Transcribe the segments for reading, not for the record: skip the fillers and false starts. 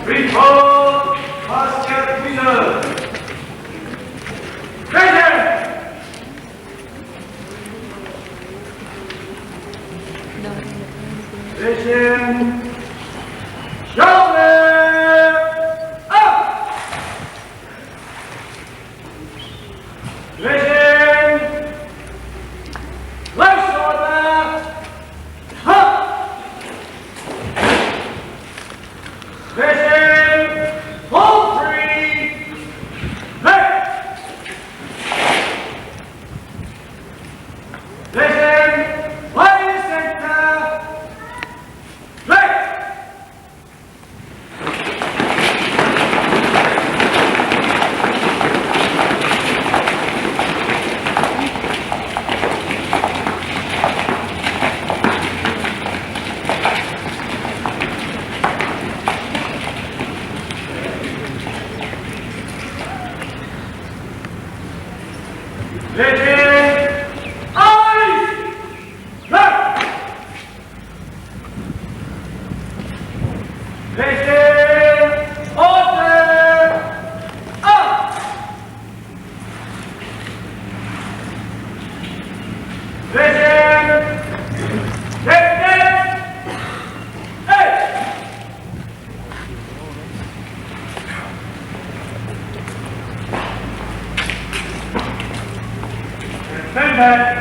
Report, Master Wizard. Treasure! Vision. Shoulder up! Vision. Close order. Up! Vision. Hold free. Left. Vision. Line center. Left. Vision. Eyes. Left. Vision. Order. Up. Vision. Technique. Eight. Stand back.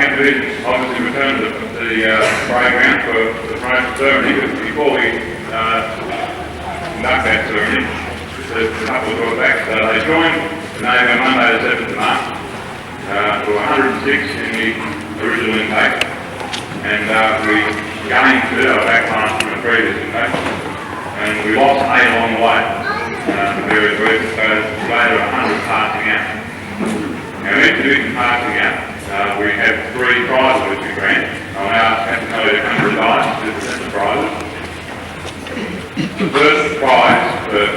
8 divisions obviously returned to the parade ground for the parade ceremony, but before we conduct that ceremony, just a couple of doors back, they joined the Navy on Monday the 7th of March. There were 106 in the original intake, and we gained 2 our backline from the previous intake, and we lost 8 along the way for various reasons, so today there are 100 passing out. Now, each division passing out, we have 3 prizes which we grant. I'll now ask Captain Kelly to come to the dice to present the prizes. The first prize is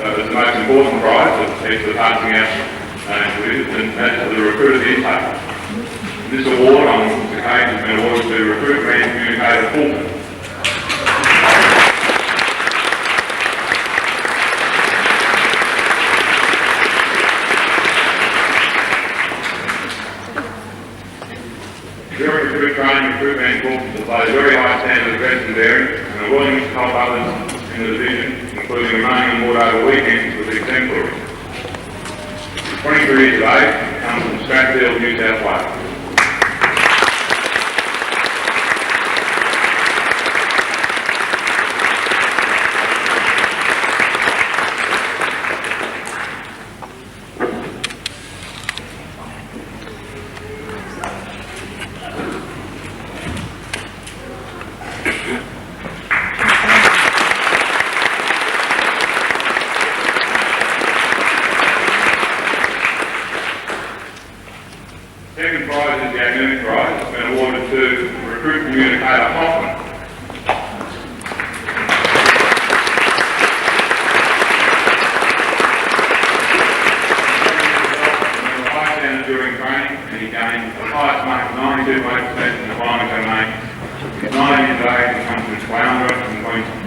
the most important prize that each of the passing out and that is the recruit of the intake. This award on this occasion has been awarded to Recruit Grand Communicator Fulton. During recruit training, Recruit Grand Fulton displays a very high standard of dress and bearing and a willingness to help others in the division, including remaining on board over weekends with exemplary. 23 years of age, comes from Stratfield, New South Wales. Second prize is the academic prize. It's been awarded to Recruit Communicator Hoffman. He was a high standard during training, and he gained the highest mark of 92.8% in the final examination. He's 9 years of age and comes from Floundra in Queensland.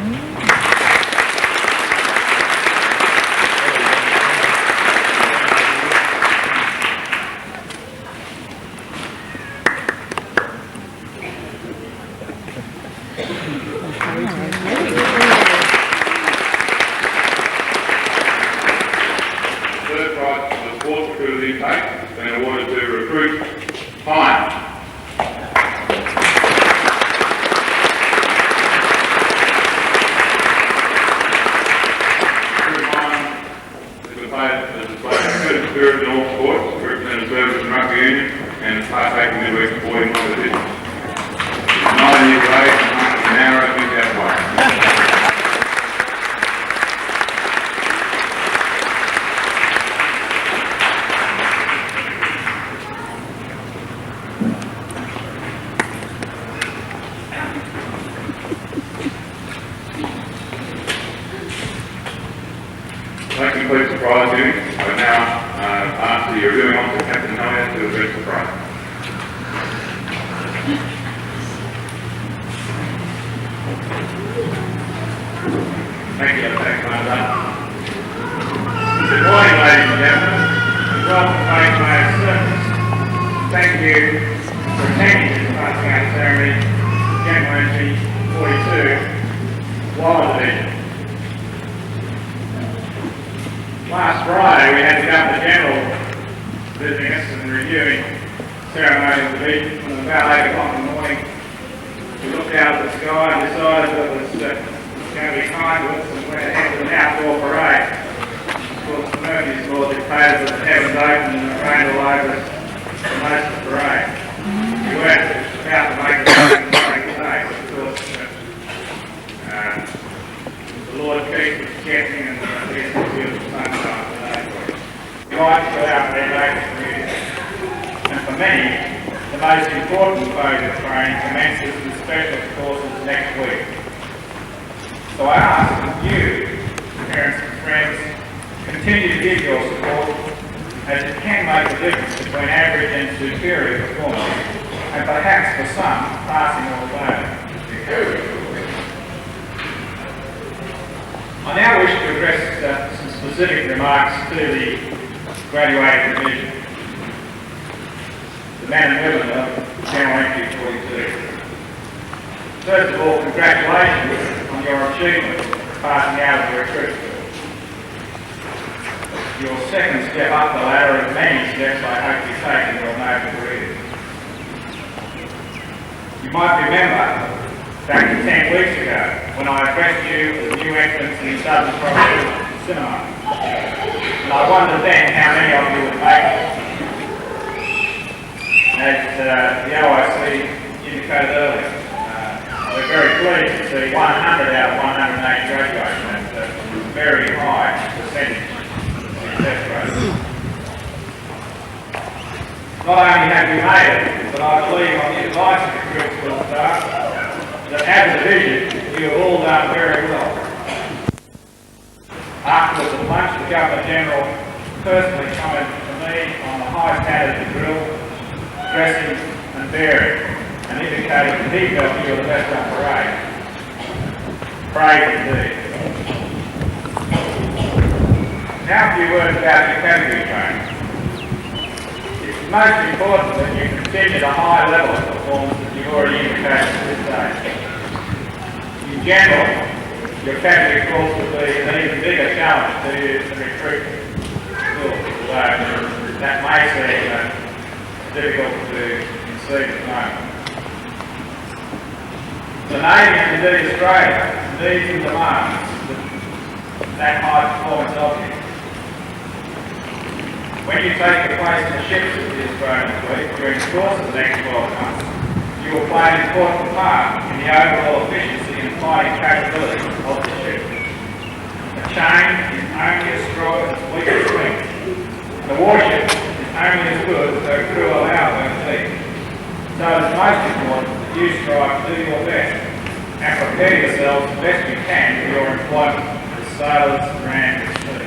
Third prize for the sports recruit of the intake has been awarded to Recruit Pine. Recruit Pine has displayed a good spirit in all sports, represented service in rugby union and has partaken in midweek sporting competitions. He's 9 years of age and comes from Narrow, New South Wales. That completes the prize giving. I now ask the reviewing officer, Captain Elliott, to address the prize. Thank you, Commander. Good morning, ladies and gentlemen, and welcome to HMAS Cerberus. Thank you for attending this passing out ceremony, GE42 Waller Division. Last Friday, we had the Governor General visiting us and reviewing ceremonial division from about 8 o'clock in the morning. We looked out at the sky and decided that it was going to be kind to us and went ahead with an outdoor parade. Of course, Murphy's law dictated that the heavens opened and it rained all over us for most of the parade. We weren't about to make a parade today, but of course, the Lord keeps us checking and there's a beautiful sunshine today for us. We like to go out there late in the community. And for many, the most important phase of training commences with special courses next week. So I ask that you, parents and friends, continue to give your support as it can make a difference between average and superior performance, and perhaps for some, passing or failing. I now wish to address some specific remarks to the graduating division, the men and women of General HMAS 42. First of all, congratulations on your achievement of passing out of the recruit school. Your second step up the ladder of many steps I hope you take in your noble career. might remember back 10 weeks ago when I addressed you as new entrants in the Southern Cross Cinema. And I wondered then how many of you would make it. As the OIC indicated earlier, we're very pleased to see 100 out of 108 graduating. That's a very high percentage success rate. Not only have you made it, but I believe on the advice of the curriculum staff that as a division you have all done very well. Afterwards at lunch, the Governor-General personally commented to me on the high standard of the drill, dressing and bearing, and indicated that he felt you were the best on parade. Brave indeed. Now a few words about your category training. It's most important that you continue the high level of performance that you've already indicated at this stage. In general, your category course will be an even bigger challenge to you to recruit schools, although that may seem difficult to conceive at the moment. The Navy and indeed Australia needs and demands that high performance of you. When you take your place in the ships of the Australian fleet during the course of the next 12 months, you will play an important part in the overall efficiency and fighting capability of the ship. A chain is only as strong as its weakest link. The warship is only as good as her crew allow her to be. So it is most important that you strive to do your best and prepare yourselves as best you can for your employment as sailors around the sea.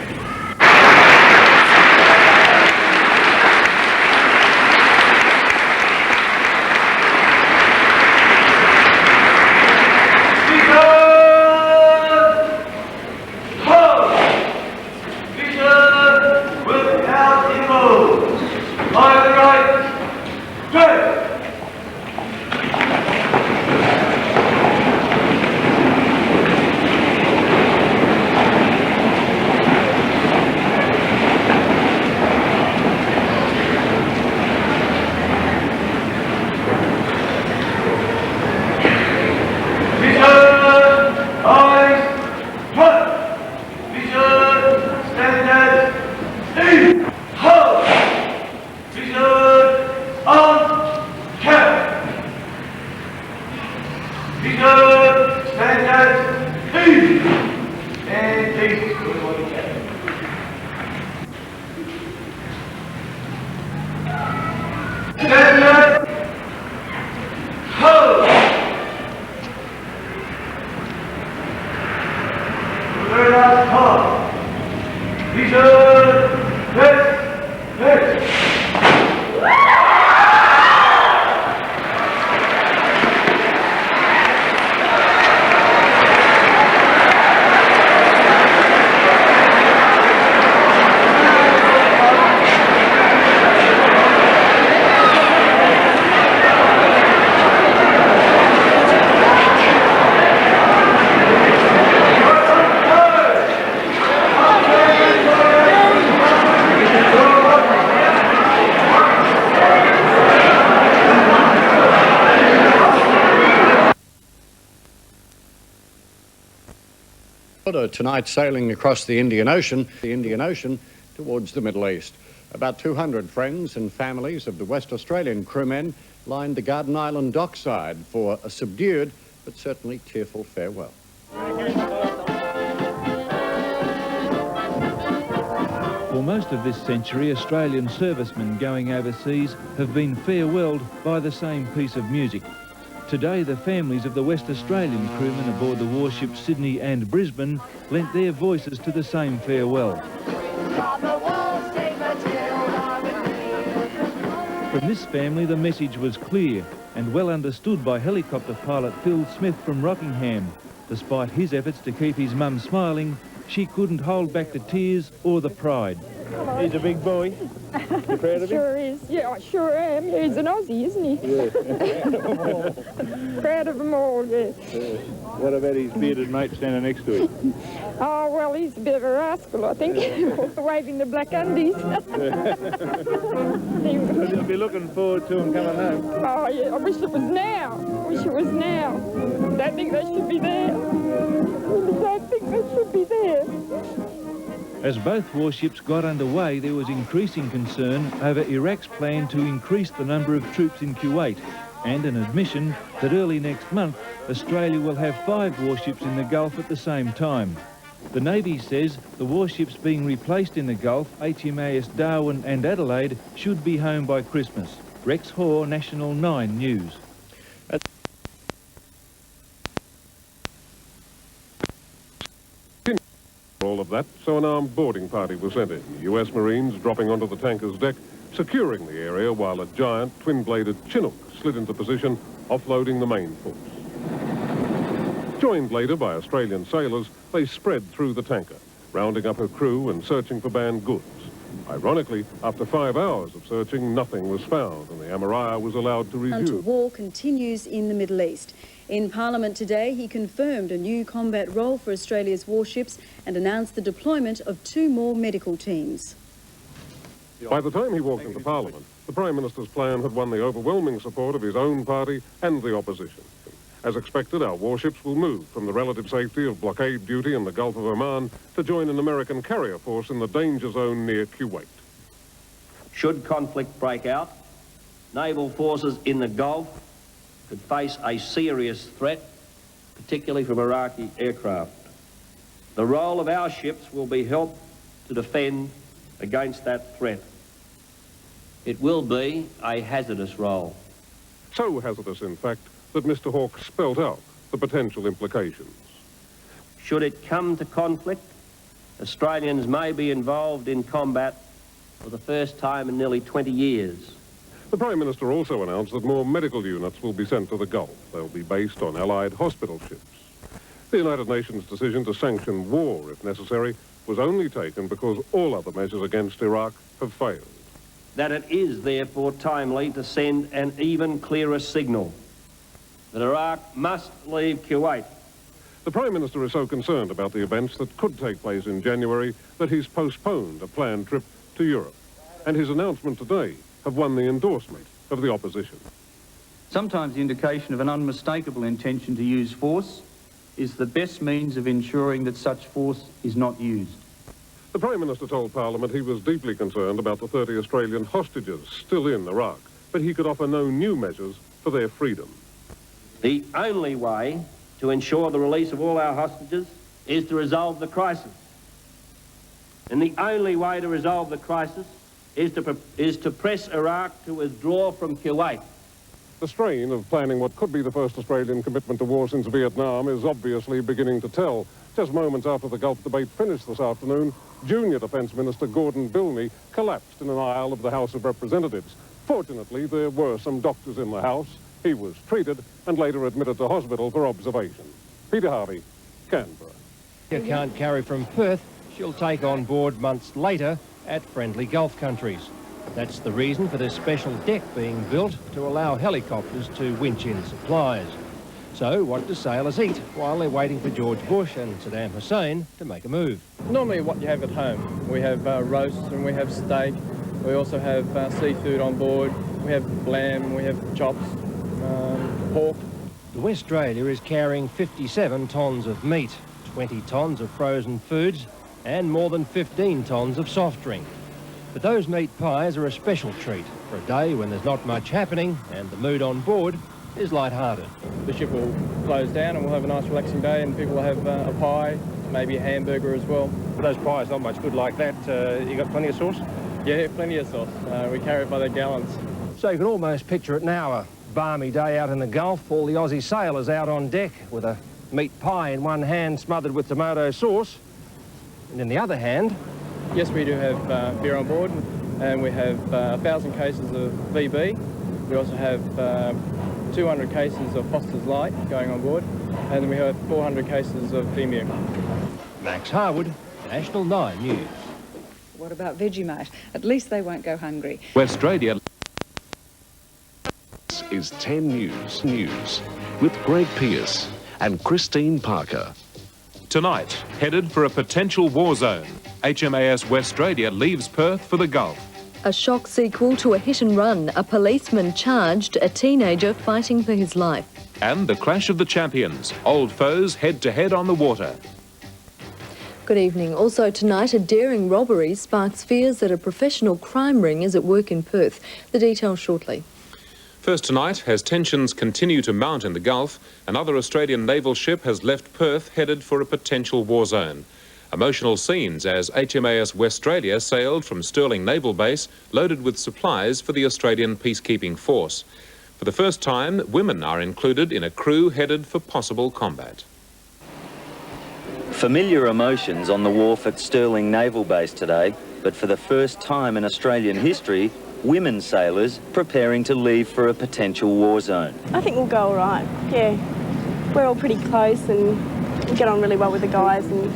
Tonight sailing across the Indian Ocean towards the Middle East. About 200 friends and families of the West Australian crewmen lined the Garden Island dockside for a subdued but certainly tearful farewell. For most of this century, Australian servicemen going overseas have been farewelled by the same piece of music. Today, the families of the West Australian crewmen aboard the warships Sydney and Brisbane lent their voices to the same farewell. From this family, the message was clear and well understood by helicopter pilot Phil Smith from Rockingham. Despite his efforts to keep his mum smiling, she couldn't hold back the tears or the pride. He's a big boy. You proud of him? Sure is. Yeah, I sure am. He's an Aussie, isn't he? Yeah. Proud of them all, yeah. What about his bearded mate standing next to him? Oh, well, he's a bit of a rascal, I think. Waving the black undies. You'll be looking forward to him coming home. Oh, yeah, I wish it was now. I wish it was now. Don't think they should be there. Really don't think they should be there. As both warships got underway, there was increasing concern over Iraq's plan to increase the number of troops in Kuwait, and an admission that early next month, Australia will have 5 warships in the Gulf at the same time. The Navy says the warships being replaced in the Gulf, HMAS Darwin and Adelaide, should be home by Christmas. Rex Hoare, National 9 News. All of that, so an armed boarding party was sent in, US Marines dropping onto the tanker's deck, securing the area while a giant twin-bladed Chinook slid into position, offloading the main force. Joined later by Australian sailors, they spread through the tanker, rounding up her crew and searching for banned goods. Ironically, after 5 hours of searching, nothing was found, and the Amaria was allowed to resume. War continues in the Middle East. In Parliament today, he confirmed a new combat role for Australia's warships and announced the deployment of 2 more medical teams. By the time he walked into Parliament, the Prime Minister's plan had won the overwhelming support of his own party and the opposition. As expected, our warships will move from the relative safety of blockade duty in the Gulf of Oman to join an American carrier force in the danger zone near Kuwait. Should conflict break out, naval forces in the Gulf could face a serious threat, particularly from Iraqi aircraft. The role of our ships will be help to defend against that threat. It will be a hazardous role. So hazardous, in fact, that Mr. Hawke spelt out the potential implications. Should it come to conflict, Australians may be involved in combat for the first time in nearly 20 years. The Prime Minister also announced that more medical units will be sent to the Gulf. They'll be based on Allied hospital ships. The United Nations decision to sanction war, if necessary, was only taken because all other measures against Iraq have failed. That it is therefore timely to send an even clearer signal that Iraq must leave Kuwait. The Prime Minister is so concerned about the events that could take place in January that he's postponed a planned trip to Europe. And his announcement today have won the endorsement of the opposition. Sometimes the indication of an unmistakable intention to use force is the best means of ensuring that such force is not used. The Prime Minister told Parliament he was deeply concerned about the 30 Australian hostages still in Iraq, but he could offer no new measures for their freedom. The only way to ensure the release of all our hostages is to resolve the crisis. And the only way to resolve the crisis is to press Iraq to withdraw from Kuwait. The strain of planning what could be the first Australian commitment to war since Vietnam is obviously beginning to tell. Just moments after the Gulf debate finished this afternoon, Junior Defence Minister Gordon Bilney collapsed in an aisle of the House of Representatives. Fortunately, there were some doctors in the House. He was treated and later admitted to hospital for observation. Peter Harvey, Canberra. You can't carry from Perth. She'll take on board months later at friendly Gulf countries. That's the reason for this special deck being built to allow helicopters to winch in supplies. So what do sailors eat while they're waiting for George Bush and Saddam Hussein to make a move? Normally what you have at home. We have roasts and we have steak. We also have seafood on board. We have lamb, we have chops, pork. The Westralia is carrying 57 tonnes of meat, 20 tonnes of frozen foods and more than 15 tonnes of soft drink. But those meat pies are a special treat for a day when there's not much happening and the mood on board is light-hearted. The ship will close down and we'll have a nice relaxing day and people will have a pie, maybe a hamburger as well. For those pies not much good like that, you got plenty of sauce? Yeah, plenty of sauce. We carry it by the gallons. So you can almost picture it now, a balmy day out in the Gulf, all the Aussie sailors out on deck with a meat pie in one hand smothered with tomato sauce, and in the other hand... Yes, we do have beer on board, and we have 1,000 cases of VB. We also have 200 cases of Foster's Light going on board, and then we have 400 cases of Emu. Max Harwood, National 9 News. What about Vegemite? At least they won't go hungry. Westralia is 10 News with Greg Pearce and Christine Parker. Tonight, headed for a potential war zone, HMAS Westralia leaves Perth for the Gulf. A shock sequel to a hit and run, a policeman charged a teenager fighting for his life. And the clash of the champions, old foes head-to-head on the water. Good evening. Also tonight, a daring robbery sparks fears that a professional crime ring is at work in Perth. The details shortly. First tonight, as tensions continue to mount in the Gulf, another Australian naval ship has left Perth headed for a potential war zone. Emotional scenes as HMAS Westralia sailed from Stirling Naval Base loaded with supplies for the Australian peacekeeping force. For the first time, women are included in a crew headed for possible combat. Familiar emotions on the wharf at Stirling Naval Base today, but for the first time in Australian history, women sailors preparing to leave for a potential war zone. I think we'll go all right, yeah. We're all pretty close and we get on really well with the guys, and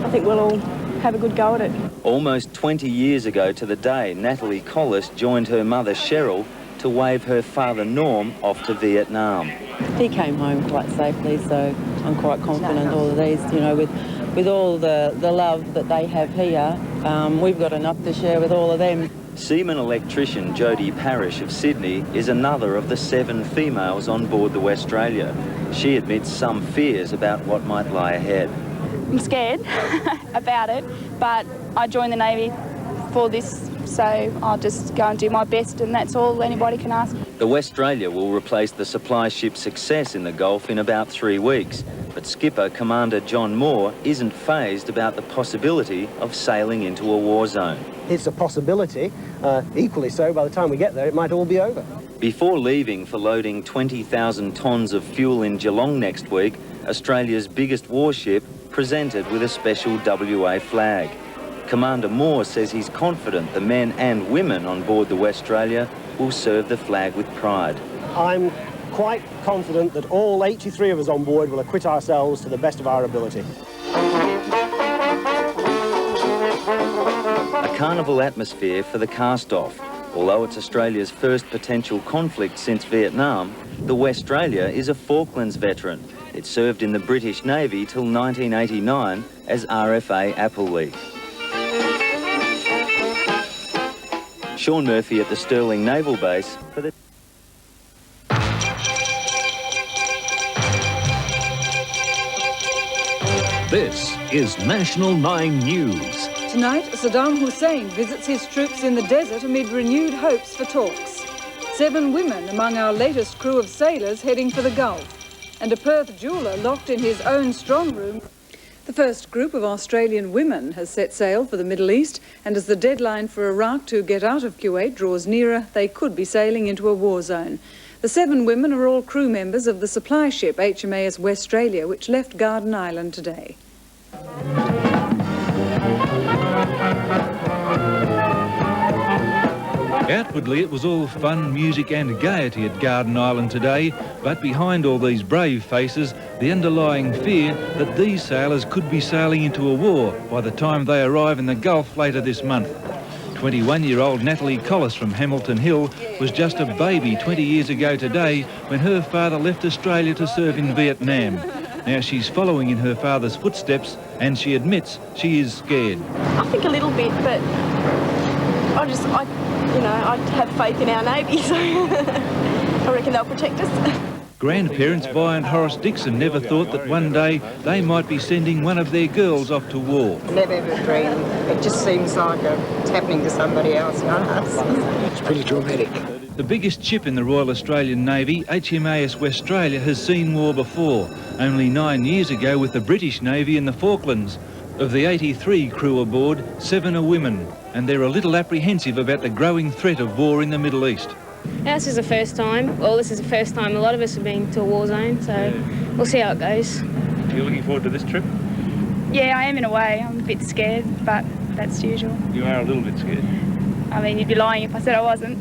I think we'll all have a good go at it. Almost 20 years ago to the day, Natalie Collis joined her mother Cheryl to wave her father Norm off to Vietnam. He came home quite safely, so I'm quite confident all of these, you know, with all the love that they have here, we've got enough to share with all of them. Seaman electrician Jodie Parrish of Sydney is another of the 7 females on board the Westralia. She admits some fears about what might lie ahead. I'm scared about it, but I joined the Navy for this, so I'll just go and do my best, and that's all anybody can ask. The Westralia will replace the supply ship Success in the Gulf in about 3 weeks, but skipper Commander John Moore isn't fazed about the possibility of sailing into a war zone. It's a possibility. Equally so, by the time we get there, it might all be over. Before leaving for loading 20,000 tonnes of fuel in Geelong next week, Australia's biggest warship presented with a special WA flag. Commander Moore says he's confident the men and women on board the Westralia will serve the flag with pride. I'm quite confident that all 83 of us on board will acquit ourselves to the best of our ability. A carnival atmosphere for the cast-off. Although it's Australia's first potential conflict since Vietnam, the Westralia is a Falklands veteran. It served in the British Navy till 1989 as RFA Appleleaf. Sean Murphy at the Stirling Naval Base for the... This is National 9 News. Tonight, Saddam Hussein visits his troops in the desert amid renewed hopes for talks. 7 women among our latest crew of sailors heading for the Gulf. And a Perth jeweller locked in his own strong room. The first group of Australian women has set sail for the Middle East, and as the deadline for Iraq to get out of Kuwait draws nearer, they could be sailing into a war zone. The 7 women are all crew members of the supply ship HMAS Westralia, which left Garden Island today. Outwardly, it was all fun, music and gaiety at Garden Island today, but behind all these brave faces, the underlying fear that these sailors could be sailing into a war by the time they arrive in the Gulf later this month. 21-year-old Natalie Collis from Hamilton Hill was just a baby 20 years ago today when her father left Australia to serve in Vietnam. Now she's following in her father's footsteps, and she admits she is scared. I think a little bit, but I have faith in our Navy, so I reckon they'll protect us. Grandparents Vi and Horace Dixon never thought that one day they might be sending one of their girls off to war. Never ever dreamed. It just seems like it's happening to somebody else, not us. It's pretty dramatic. The biggest ship in the Royal Australian Navy, HMAS Westralia, has seen war before, only 9 years ago with the British Navy in the Falklands. Of the 83 crew aboard, 7 are women, and they're a little apprehensive about the growing threat of war in the Middle East. This is the first time. Well, this is the first time a lot of us have been to a war zone, so we'll see how it goes. You're looking forward to this trip? Yeah, I am in a way. I'm a bit scared, but that's usual. You are a little bit scared. I mean, you'd be lying if I said I wasn't.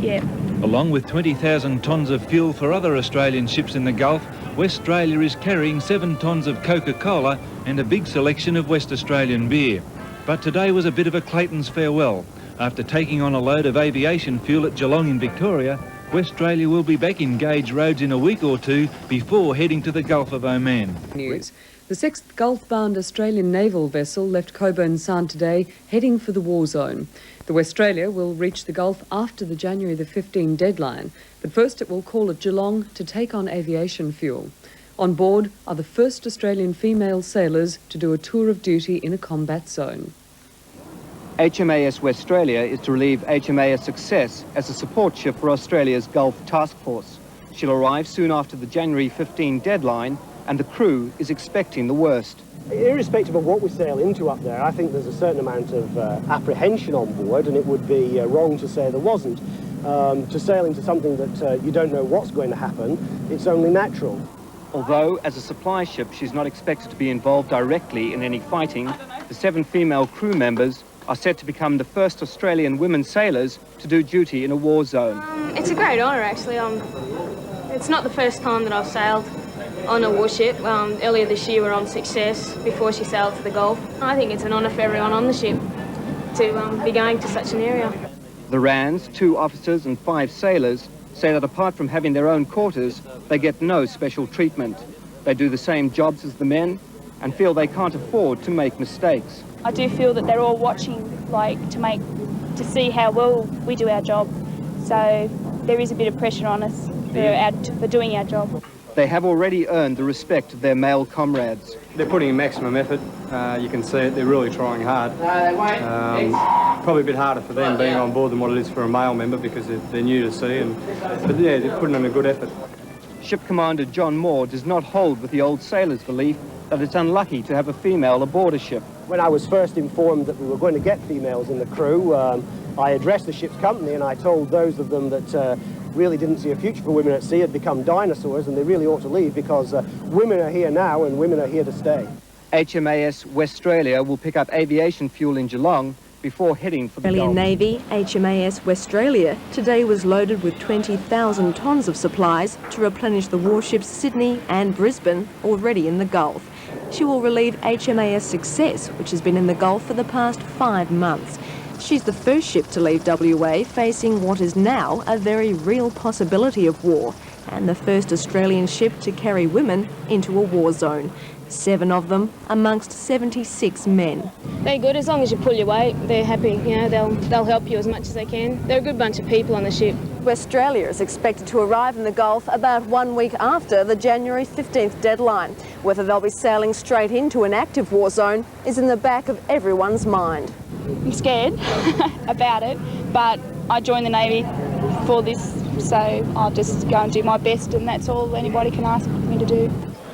Yeah. Along with 20,000 tonnes of fuel for other Australian ships in the Gulf, Westralia is carrying 7 tonnes of Coca-Cola and a big selection of West Australian beer. But today was a bit of a Clayton's farewell. After taking on a load of aviation fuel at Geelong in Victoria, Westralia will be back in Gauge roads in a week or two before heading to the Gulf of Oman. News. The 6th Gulf-bound Australian naval vessel left Coburn Sound today, heading for the war zone. The Westralia will reach the Gulf after the January the 15 deadline, but first it will call at Geelong to take on aviation fuel. On board are the first Australian female sailors to do a tour of duty in a combat zone. HMAS Westralia is to relieve HMAS Success as a support ship for Australia's Gulf Task Force. She'll arrive soon after the January 15 deadline, and the crew is expecting the worst. Irrespective of what we sail into up there, I think there's a certain amount of apprehension on board, and it would be wrong to say there wasn't. To sail into something that you don't know what's going to happen, it's only natural. Although, as a supply ship, she's not expected to be involved directly in any fighting, the 7 female crew members are set to become the first Australian women sailors to do duty in a war zone. It's a great honour, actually. It's not the first time that I've sailed on a warship. Earlier this year we were on Success before she sailed for the Gulf. I think it's an honour for everyone on the ship to be going to such an area. The Rands, 2 officers and 5 sailors, say that apart from having their own quarters, they get no special treatment. They do the same jobs as the men and feel they can't afford to make mistakes. I do feel that they're all watching, to see how well we do our job. So there is a bit of pressure on us for doing our job. They have already earned the respect of their male comrades. They're putting in maximum effort. You can see it, they're really trying hard. Probably a bit harder for them being on board than what it is for a male member because they're new to sea, but yeah, they're putting in a good effort. Ship Commander John Moore does not hold with the old sailors' belief that it's unlucky to have a female aboard a ship. When I was first informed that we were going to get females in the crew, I addressed the ship's company and I told those of them that really didn't see a future for women at sea had become dinosaurs and they really ought to leave because women are here now and women are here to stay. HMAS Westralia will pick up aviation fuel in Geelong before heading for the Gulf. Australian Navy HMAS Westralia today was loaded with 20,000 tonnes of supplies to replenish the warships Sydney and Brisbane already in the Gulf. She will relieve HMAS Success, which has been in the Gulf for the past 5 months. She's the first ship to leave WA facing what is now a very real possibility of war, and the first Australian ship to carry women into a war zone. 7 of them amongst 76 men. They're good as long as you pull your weight. They're happy, you know, they'll help you as much as they can. They're a good bunch of people on the ship. Westralia is expected to arrive in the Gulf about 1 week after the January 15th deadline. Whether they'll be sailing straight into an active war zone is in the back of everyone's mind. I'm scared about it, but I joined the Navy for this, so I'll just go and do my best, and that's all anybody can ask me to do.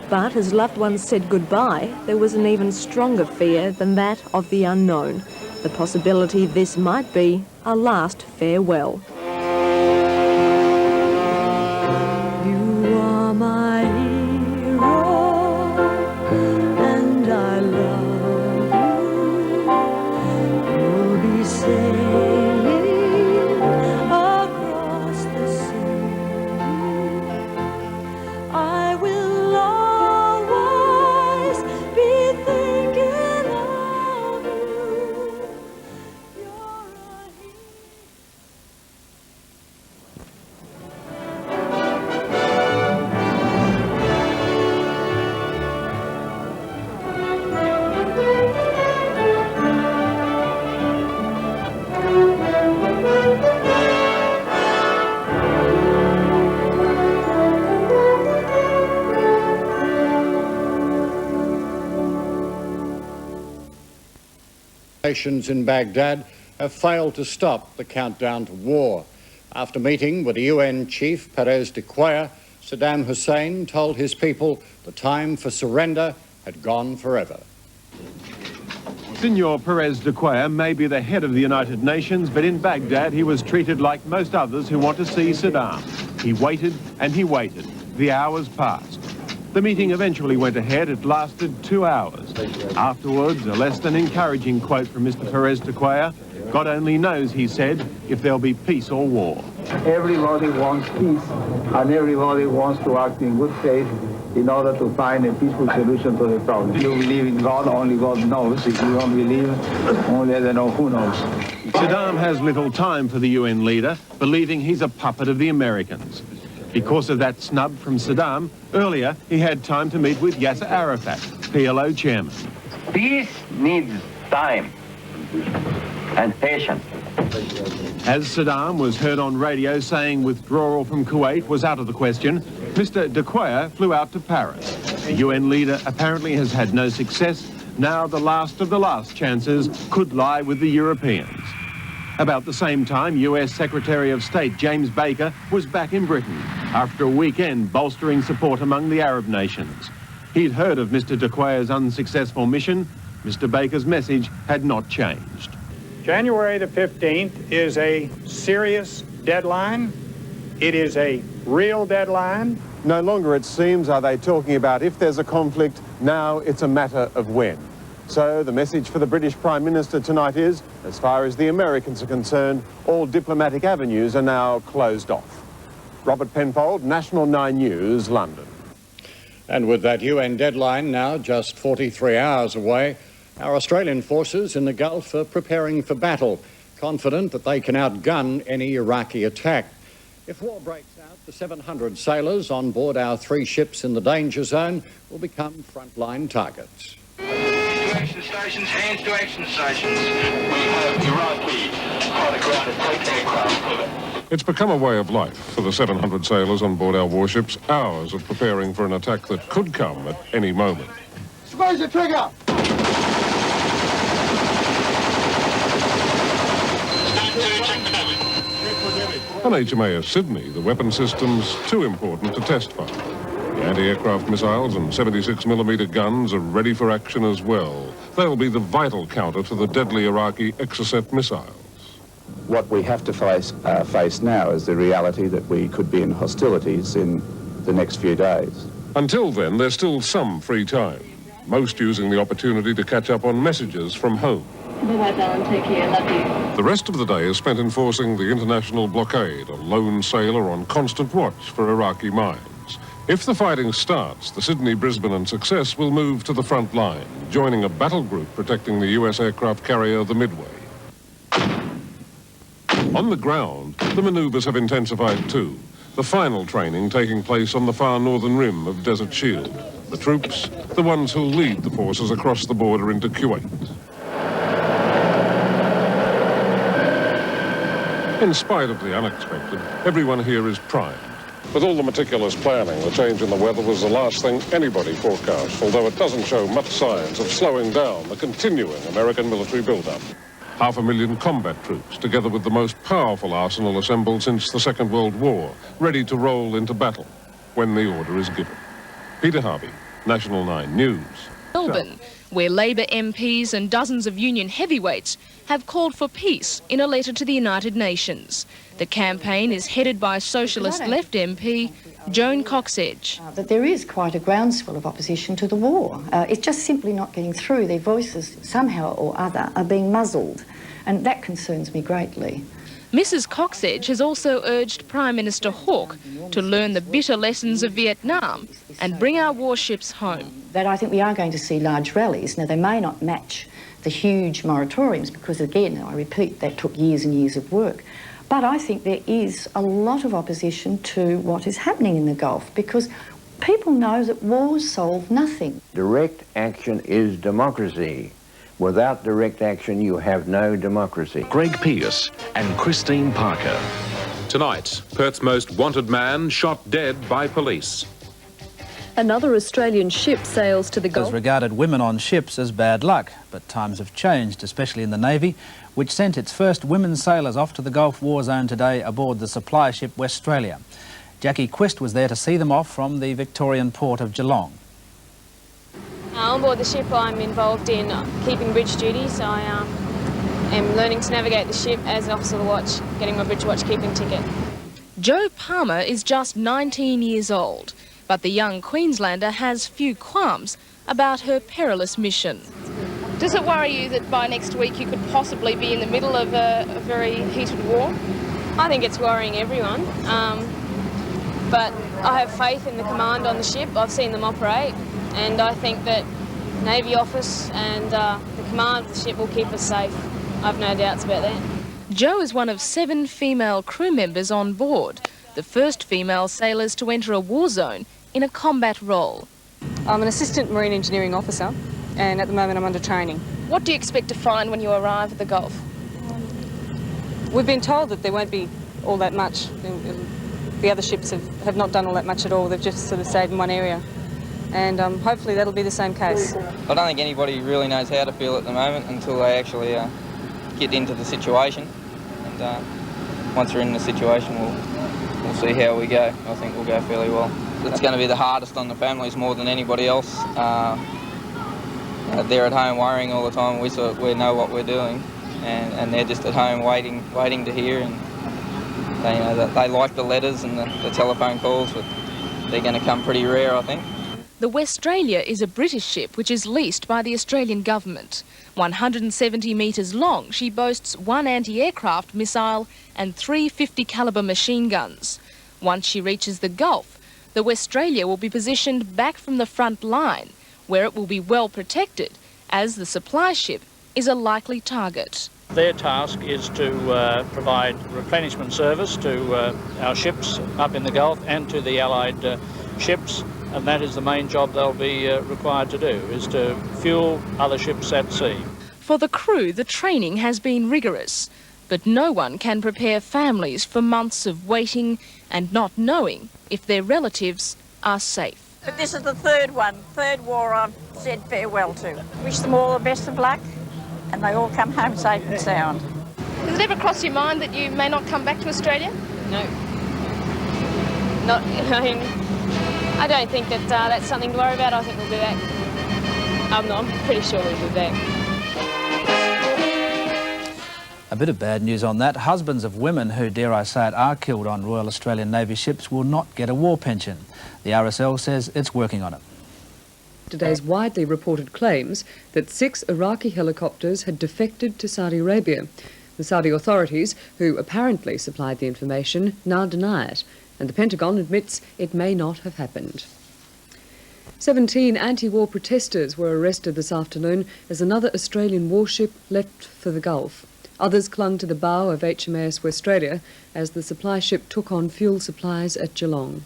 But as loved ones said goodbye, there was an even stronger fear than that of the unknown. The possibility this might be a last farewell. You are my hero, and I love you. You'll be sailing across the sea. I will always be thinking of you. Nations in Baghdad have failed to stop the countdown to war. After meeting with the UN chief, Perez de Cuellar, Saddam Hussein told his people the time for surrender had gone forever. Senor Perez de Cuellar may be the head of the United Nations, but in Baghdad he was treated like most others who want to see Saddam. He waited and he waited. The hours passed. The meeting eventually went ahead. It lasted 2 hours. Afterwards, a less than encouraging quote from Mr. Perez de Cuellar. God only knows, he said, if there'll be peace or war. Everybody wants peace, and everybody wants to act in good faith in order to find a peaceful solution to the problem. If you believe in God, only God knows. If you don't believe, only I don't know who knows. Saddam has little time for the UN leader, believing he's a puppet of the Americans. Because of that snub from Saddam, earlier he had time to meet with Yasser Arafat, PLO chairman. Peace needs time and patience. As Saddam was heard on radio saying withdrawal from Kuwait was out of the question, Mr. de Cuellar flew out to Paris. The UN leader apparently has had no success. Now the last of the last chances could lie with the Europeans. About the same time, US Secretary of State James Baker was back in Britain after a weekend bolstering support among the Arab nations. He'd heard of Mr. de Cuellar's unsuccessful mission. Mr. Baker's message had not changed. January the 15th is a serious deadline. It is a real deadline. No longer, it seems, are they talking about if there's a conflict. Now it's a matter of when. So the message for the British Prime Minister tonight is, as far as the Americans are concerned, all diplomatic avenues are now closed off. Robert Penfold, National 9 News, London. And with that UN deadline now just 43 hours away, our Australian forces in the Gulf are preparing for battle, confident that they can outgun any Iraqi attack. If war breaks out, the 700 sailors on board our 3 ships in the danger zone will become frontline targets. Action stations, hands to action stations. We have Iraqi fighter ground attack aircraft. It's become a way of life for the 700 sailors on board our warships, hours of preparing for an attack that could come at any moment. Squeeze the trigger! On HMAS Sydney, the weapon system's too important to test fire. The anti-aircraft missiles and 76mm guns are ready for action as well. They'll be the vital counter to the deadly Iraqi Exocet missiles. What we have to face now is the reality that we could be in hostilities in the next few days. Until then, there's still some free time, most using the opportunity to catch up on messages from home. Bye-bye, darling. Take care. Love you. The rest of the day is spent enforcing the international blockade, a lone sailor on constant watch for Iraqi mines. If the fighting starts, the Sydney, Brisbane and Success will move to the front line, joining a battle group protecting the US aircraft carrier, the Midway. On the ground, the manoeuvres have intensified too, the final training taking place on the far northern rim of Desert Shield. The troops, the ones who'll lead the forces across the border into Kuwait. In spite of the unexpected, everyone here is primed. With all the meticulous planning, the change in the weather was the last thing anybody forecast, although it doesn't show much signs of slowing down the continuing American military build-up. 500,000 combat troops, together with the most powerful arsenal assembled since the Second World War, ready to roll into battle when the order is given. Peter Harvey, National 9 News. Melbourne, where Labor MPs and dozens of union heavyweights have called for peace in a letter to the United Nations. The campaign is headed by Socialist Left MP Joan Coxedge. That there is quite a groundswell of opposition to the war. It's just simply not getting through. Their voices, somehow or other, are being muzzled, and that concerns me greatly. Mrs Coxedge has also urged Prime Minister Hawke to learn the bitter lessons of Vietnam and bring our warships home. That I think we are going to see large rallies. Now, they may not match the huge moratoriums because, again, I repeat, that took years and years of work. But I think there is a lot of opposition to what is happening in the Gulf because people know that wars solve nothing. Direct action is democracy. Without direct action, you have no democracy. Greg Pearce and Christine Parker. Tonight, Perth's most wanted man shot dead by police. Another Australian ship sails to the Gulf. Has regarded women on ships as bad luck, but times have changed, especially in the Navy, which sent its first women sailors off to the Gulf War Zone today aboard the supply ship Westralia. Jackie Quest was there to see them off from the Victorian port of Geelong. On board the ship, I'm involved in keeping bridge duties. I am learning to navigate the ship as an officer of the watch, getting my bridge watch keeping ticket. Jo Palmer is just 19 years old, but the young Queenslander has few qualms about her perilous mission. Does it worry you that by next week you could possibly be in the middle of a very heated war? I think it's worrying everyone, but I have faith in the command on the ship. I've seen them operate, and I think that Navy office and the command of the ship will keep us safe. I've no doubts about that. Jo is one of 7 female crew members on board, the first female sailors to enter a war zone in a combat role. I'm an assistant marine engineering officer, and at the moment I'm under training. What do you expect to find when you arrive at the Gulf? We've been told that there won't be all that much. The other ships have not done all that much at all. They've just sort of stayed in one area. And hopefully that'll be the same case. I don't think anybody really knows how to feel at the moment until they actually get into the situation. And once we're in the situation, we'll see how we go. I think we'll go fairly well. It's going to be the hardest on the families more than anybody else. They're at home worrying all the time. We know what we're doing, and they're just at home waiting to hear. And they like the letters and the telephone calls, but they're going to come pretty rare, I think. The Westralia is a British ship which is leased by the Australian government. 170 metres long, she boasts 1 anti-aircraft missile and 3 50 calibre machine guns. Once she reaches the Gulf, the Westralia will be positioned back from the front line, where it will be well protected, as the supply ship is a likely target. Their task is to provide replenishment service to our ships up in the Gulf and to the Allied ships, and that is the main job they'll be required to do, is to fuel other ships at sea. For the crew, the training has been rigorous, but no one can prepare families for months of waiting and not knowing if their relatives are safe. But this is the third war I've said farewell to. Wish them all the best of luck, and they all come home safe and sound. Does it ever cross your mind that you may not come back to Australia? No. I don't think that that's something to worry about. I think we'll be back. I'm pretty sure we'll be back. A bit of bad news on that. Husbands of women who, dare I say it, are killed on Royal Australian Navy ships will not get a war pension. The RSL says it's working on it. Today's widely reported claims that 6 Iraqi helicopters had defected to Saudi Arabia. The Saudi authorities, who apparently supplied the information, now deny it, and the Pentagon admits it may not have happened. 17 anti-war protesters were arrested this afternoon as another Australian warship left for the Gulf. Others clung to the bow of HMAS Westralia as the supply ship took on fuel supplies at Geelong.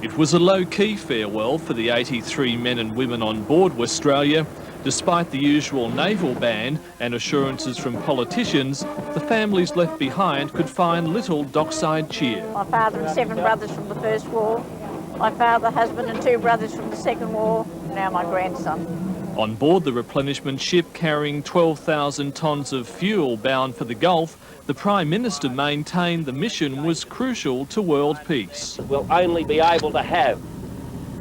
It was a low-key farewell for the 83 men and women on board Westralia. Despite the usual naval ban and assurances from politicians, the families left behind could find little dockside cheer. My father and 7 brothers from the First War, my father, husband and 2 brothers from the Second War, now my grandson. On board the replenishment ship carrying 12,000 tonnes of fuel bound for the Gulf, the Prime Minister maintained the mission was crucial to world peace. We'll only be able to have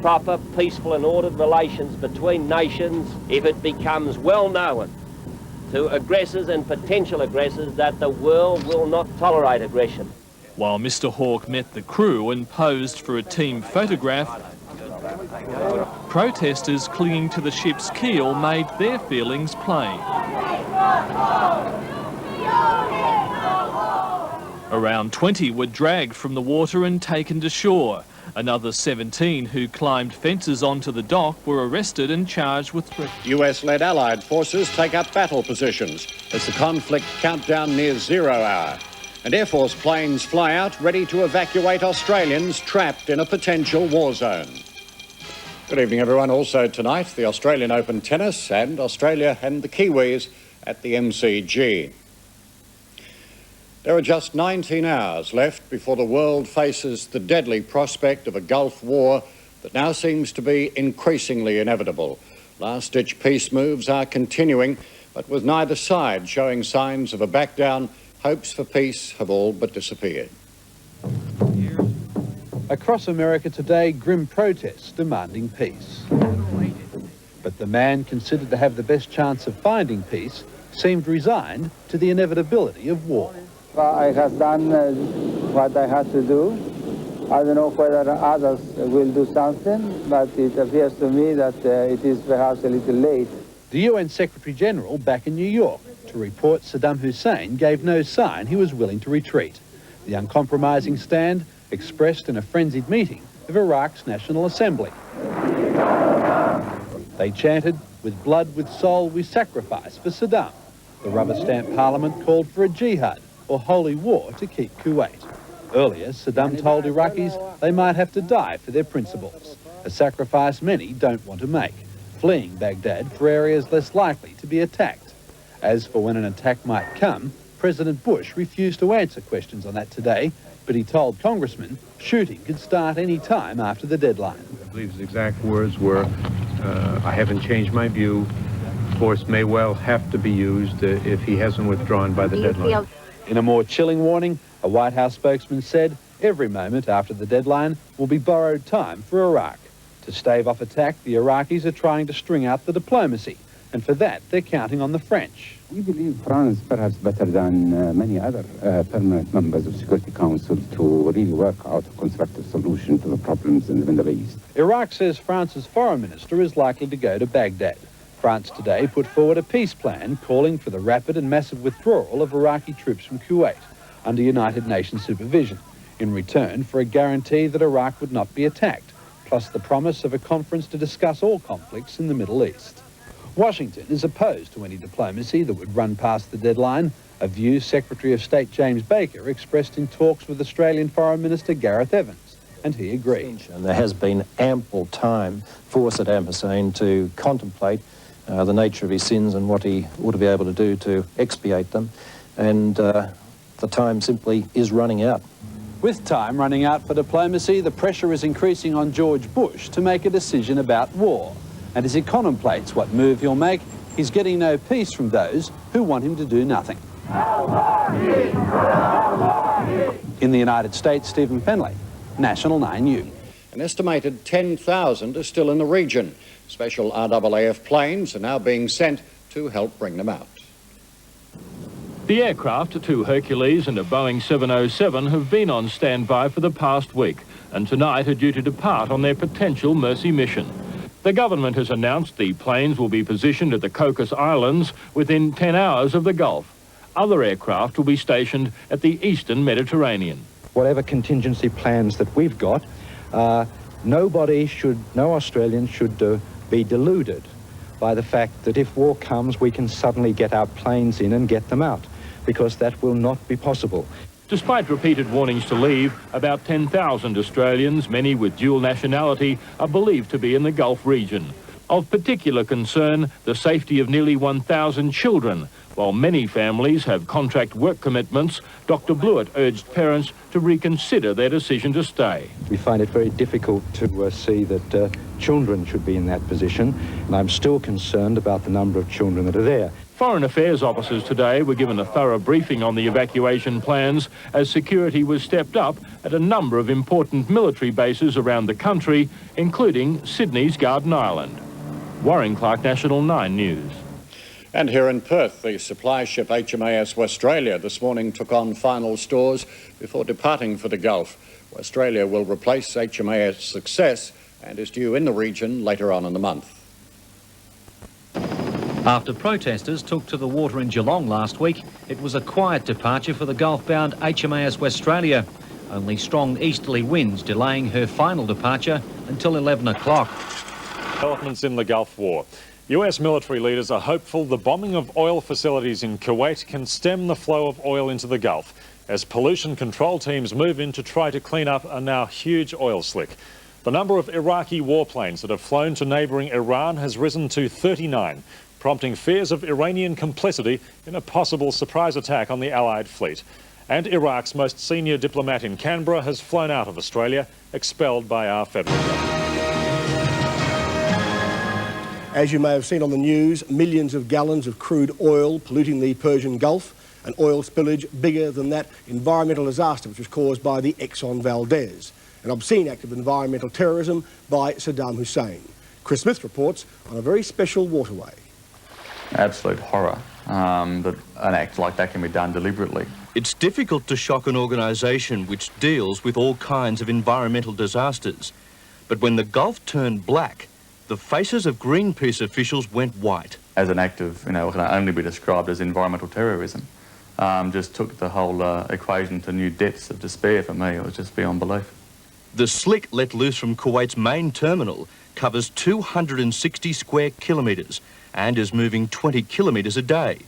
proper, peaceful and ordered relations between nations if it becomes well known to aggressors and potential aggressors that the world will not tolerate aggression. While Mr Hawke met the crew and posed for a team photograph, protesters clinging to the ship's keel made their feelings plain. Around 20 were dragged from the water and taken to shore. Another 17 who climbed fences onto the dock were arrested and charged with... US-led Allied forces take up battle positions as the conflict countdown nears 0 hour. And Air Force planes fly out ready to evacuate Australians trapped in a potential war zone. Good evening, everyone. Also tonight, the Australian Open Tennis and Australia and the Kiwis at the MCG. There are just 19 hours left before the world faces the deadly prospect of a Gulf war that now seems to be increasingly inevitable. Last-ditch peace moves are continuing, but with neither side showing signs of a back-down, hopes for peace have all but disappeared. Across America today, grim protests demanding peace. But the man considered to have the best chance of finding peace seemed resigned to the inevitability of war. I have done what I had to do. I don't know whether others will do something, but it appears to me that it is perhaps a little late. The UN Secretary-General back in New York to report Saddam Hussein gave no sign he was willing to retreat. The uncompromising stand expressed in a frenzied meeting of Iraq's National Assembly. They chanted, "With blood, with soul, we sacrifice for Saddam." The rubber stamp parliament called for a jihad, or holy war, to keep Kuwait. Earlier, Saddam told Iraqis they might have to die for their principles, a sacrifice many don't want to make, fleeing Baghdad for areas less likely to be attacked. As for when an attack might come, President Bush refused to answer questions on that today, but he told congressmen shooting could start any time after the deadline. I believe his exact words were, I haven't changed my view. Force may well have to be used if he hasn't withdrawn by the deadline. In a more chilling warning, a White House spokesman said every moment after the deadline will be borrowed time for Iraq. To stave off attack, the Iraqis are trying to string out the diplomacy, and for that they're counting on the French. We believe France, perhaps better than many other permanent members of the Security Council, to really work out a constructive solution to the problems in the Middle East. Iraq says France's foreign minister is likely to go to Baghdad. France today put forward a peace plan calling for the rapid and massive withdrawal of Iraqi troops from Kuwait under United Nations supervision, in return for a guarantee that Iraq would not be attacked, plus the promise of a conference to discuss all conflicts in the Middle East. Washington is opposed to any diplomacy that would run past the deadline, a view Secretary of State James Baker expressed in talks with Australian Foreign Minister Gareth Evans, and he agreed. There has been ample time for Saddam Hussein to contemplate the nature of his sins and what he ought to be able to do to expiate them, and the time simply is running out. With time running out for diplomacy, the pressure is increasing on George Bush to make a decision about war. And as he contemplates what move he'll make, he's getting no peace from those who want him to do nothing. In the United States, Stephen Fenley, National 9 News. An estimated 10,000 are still in the region. Special RAAF planes are now being sent to help bring them out. The aircraft, two Hercules and a Boeing 707, have been on standby for the past week, and tonight are due to depart on their potential Mercy mission. The government has announced the planes will be positioned at the Cocos Islands within 10 hours of the Gulf. Other aircraft will be stationed at the eastern Mediterranean. Whatever contingency plans that we've got, no Australian should be deluded by the fact that if war comes, we can suddenly get our planes in and get them out, because that will not be possible. Despite repeated warnings to leave, about 10,000 Australians, many with dual nationality, are believed to be in the Gulf region. Of particular concern, the safety of nearly 1,000 children. While many families have contract work commitments, Dr. Blewett urged parents to reconsider their decision to stay. We find it very difficult to see that children should be in that position, and I'm still concerned about the number of children that are there. Foreign Affairs officers today were given a thorough briefing on the evacuation plans as security was stepped up at a number of important military bases around the country, including Sydney's Garden Island. Warren Clark, National 9 News. And here in Perth, the supply ship HMAS Westralia this morning took on final stores before departing for the Gulf. Westralia will replace HMAS Success and is due in the region later on in the month. After protesters took to the water in Geelong last week, it was a quiet departure for the Gulf-bound HMAS Westralia. Only strong easterly winds delaying her final departure until 11 o'clock. Developments in the Gulf War. US military leaders are hopeful the bombing of oil facilities in Kuwait can stem the flow of oil into the Gulf as pollution control teams move in to try to clean up a now huge oil slick. The number of Iraqi warplanes that have flown to neighbouring Iran has risen to 39, prompting fears of Iranian complicity in a possible surprise attack on the Allied fleet. And Iraq's most senior diplomat in Canberra has flown out of Australia, expelled by our federal government. As you may have seen on the news, millions of gallons of crude oil polluting the Persian Gulf, an oil spillage bigger than that environmental disaster which was caused by the Exxon Valdez, an obscene act of environmental terrorism by Saddam Hussein. Chris Smith reports on a very special waterway. Absolute horror that an act like that can be done deliberately. It's difficult to shock an organisation which deals with all kinds of environmental disasters. But when the Gulf turned black, the faces of Greenpeace officials went white. As an act of, can only be described as environmental terrorism. Just took the whole equation to new depths of despair for me. It was just beyond belief. The slick let loose from Kuwait's main terminal covers 260 square kilometres and is moving 20 kilometres a day.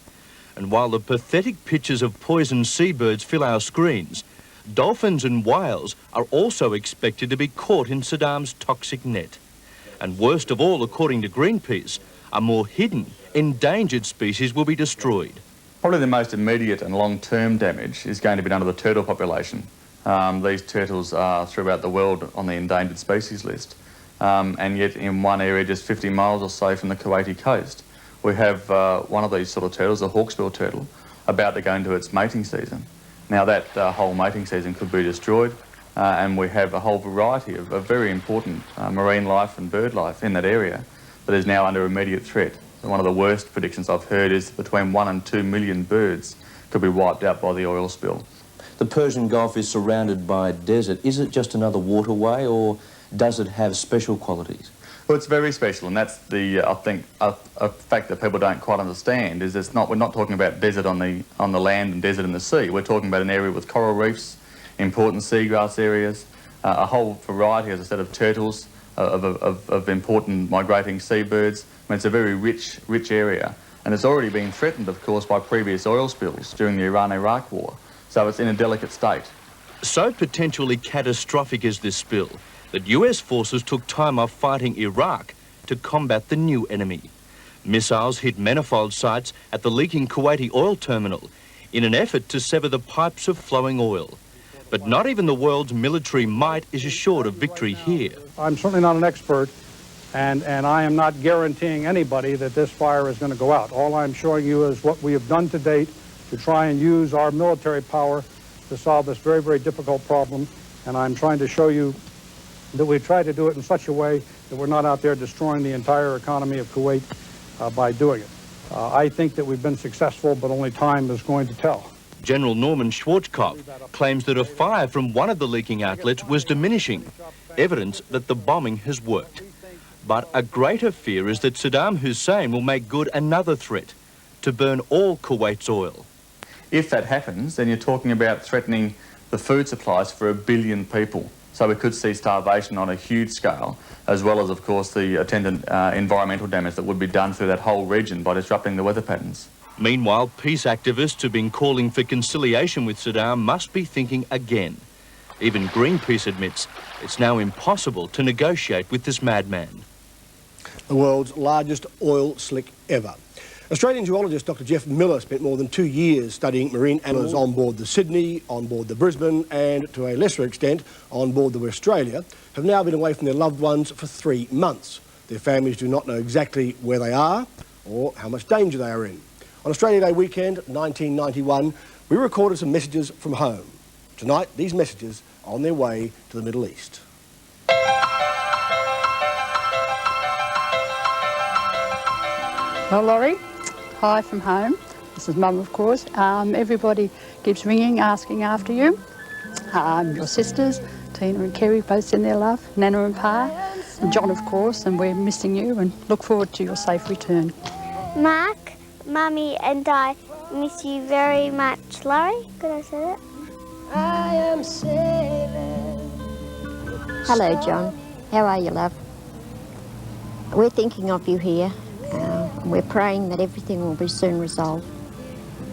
And while the pathetic pictures of poisoned seabirds fill our screens, dolphins and whales are also expected to be caught in Saddam's toxic net. And worst of all, according to Greenpeace, a more hidden, endangered species will be destroyed. Probably the most immediate and long-term damage is going to be done to the turtle population. These turtles are throughout the world on the endangered species list. And yet in one area just 50 miles or so from the Kuwaiti coast, we have one of these sort of turtles, a hawksbill turtle, about to go into its mating season. Now that whole mating season could be destroyed, and we have a whole variety of very important marine life and bird life in that area that is now under immediate threat. So one of the worst predictions I've heard is between 1 and 2 million birds could be wiped out by the oil spill. The Persian Gulf is surrounded by desert. Is it just another waterway, or does it have special qualities? Well, it's very special, and that's the, I think, a fact that people don't quite understand, is we're not talking about desert on the land and desert in the sea. We're talking about an area with coral reefs, important seagrass areas, a whole variety, as I said, of turtles, of important migrating seabirds. I mean, it's a very rich area, and it's already been threatened, of course, by previous oil spills during the Iran-Iraq war. So it's in a delicate state. So potentially catastrophic is this spill that US forces took time off fighting Iraq to combat the new enemy. Missiles hit manifold sites at the leaking Kuwaiti oil terminal in an effort to sever the pipes of flowing oil. But not even the world's military might is assured of victory here. I'm certainly not an expert, and I am not guaranteeing anybody that this fire is going to go out. All I'm showing you is what we have done to date to try and use our military power to solve this very, very difficult problem. And I'm trying to show you that we try to do it in such a way that we're not out there destroying the entire economy of Kuwait by doing it. I think that we've been successful, but only time is going to tell. General Norman Schwarzkopf claims that a fire from one of the leaking outlets was diminishing, evidence that the bombing has worked. But a greater fear is that Saddam Hussein will make good another threat, to burn all Kuwait's oil. If that happens, then you're talking about threatening the food supplies for 1 billion people. So we could see starvation on a huge scale, as well as, of course, the attendant environmental damage that would be done through that whole region by disrupting the weather patterns. Meanwhile, peace activists who've been calling for conciliation with Saddam must be thinking again. Even Greenpeace admits it's now impossible to negotiate with this madman. The world's largest oil slick ever. Australian geologist Dr. Jeff Miller spent more than 2 years studying marine animals on board the Sydney, on board the Brisbane, and to a lesser extent on board the Westralia, have now been away from their loved ones for 3 months. Their families do not know exactly where they are or how much danger they are in. On Australia Day weekend 1991, we recorded some messages from home. Tonight, these messages are on their way to the Middle East. Well, Laurie, hi from home. This is Mum, of course. Everybody keeps ringing, asking after you. Your sisters, Tina and Kerry, both send their love. Nana and Pa, and John, of course, and we're missing you and look forward to your safe return. Mark, Mummy and I miss you very much. Laurie, could I say that? I am sailing. Hello, John. How are you, love? We're thinking of you here. We're praying that everything will be soon resolved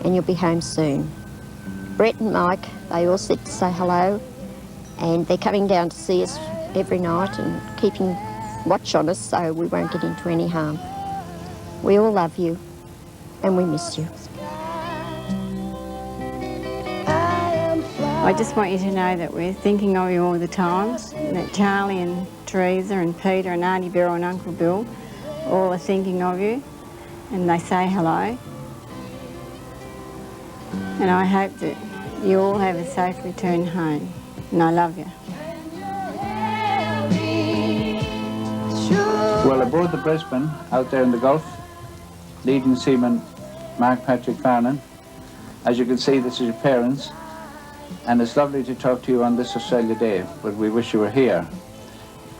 and you'll be home soon. Brett and Mike, they all said to say hello, and they're coming down to see us every night and keeping watch on us so we won't get into any harm. We all love you and we miss you. I just want you to know that we're thinking of you all the time, that Charlie and Teresa and Peter and Auntie Beryl and Uncle Bill all are thinking of you, and they say hello. And I hope that you all have a safe return home, and I love you. Well, aboard the Brisbane, out there in the Gulf, leading seaman Mark Patrick Farnan. As you can see, this is your parents, and it's lovely to talk to you on this Australia Day, but we wish you were here.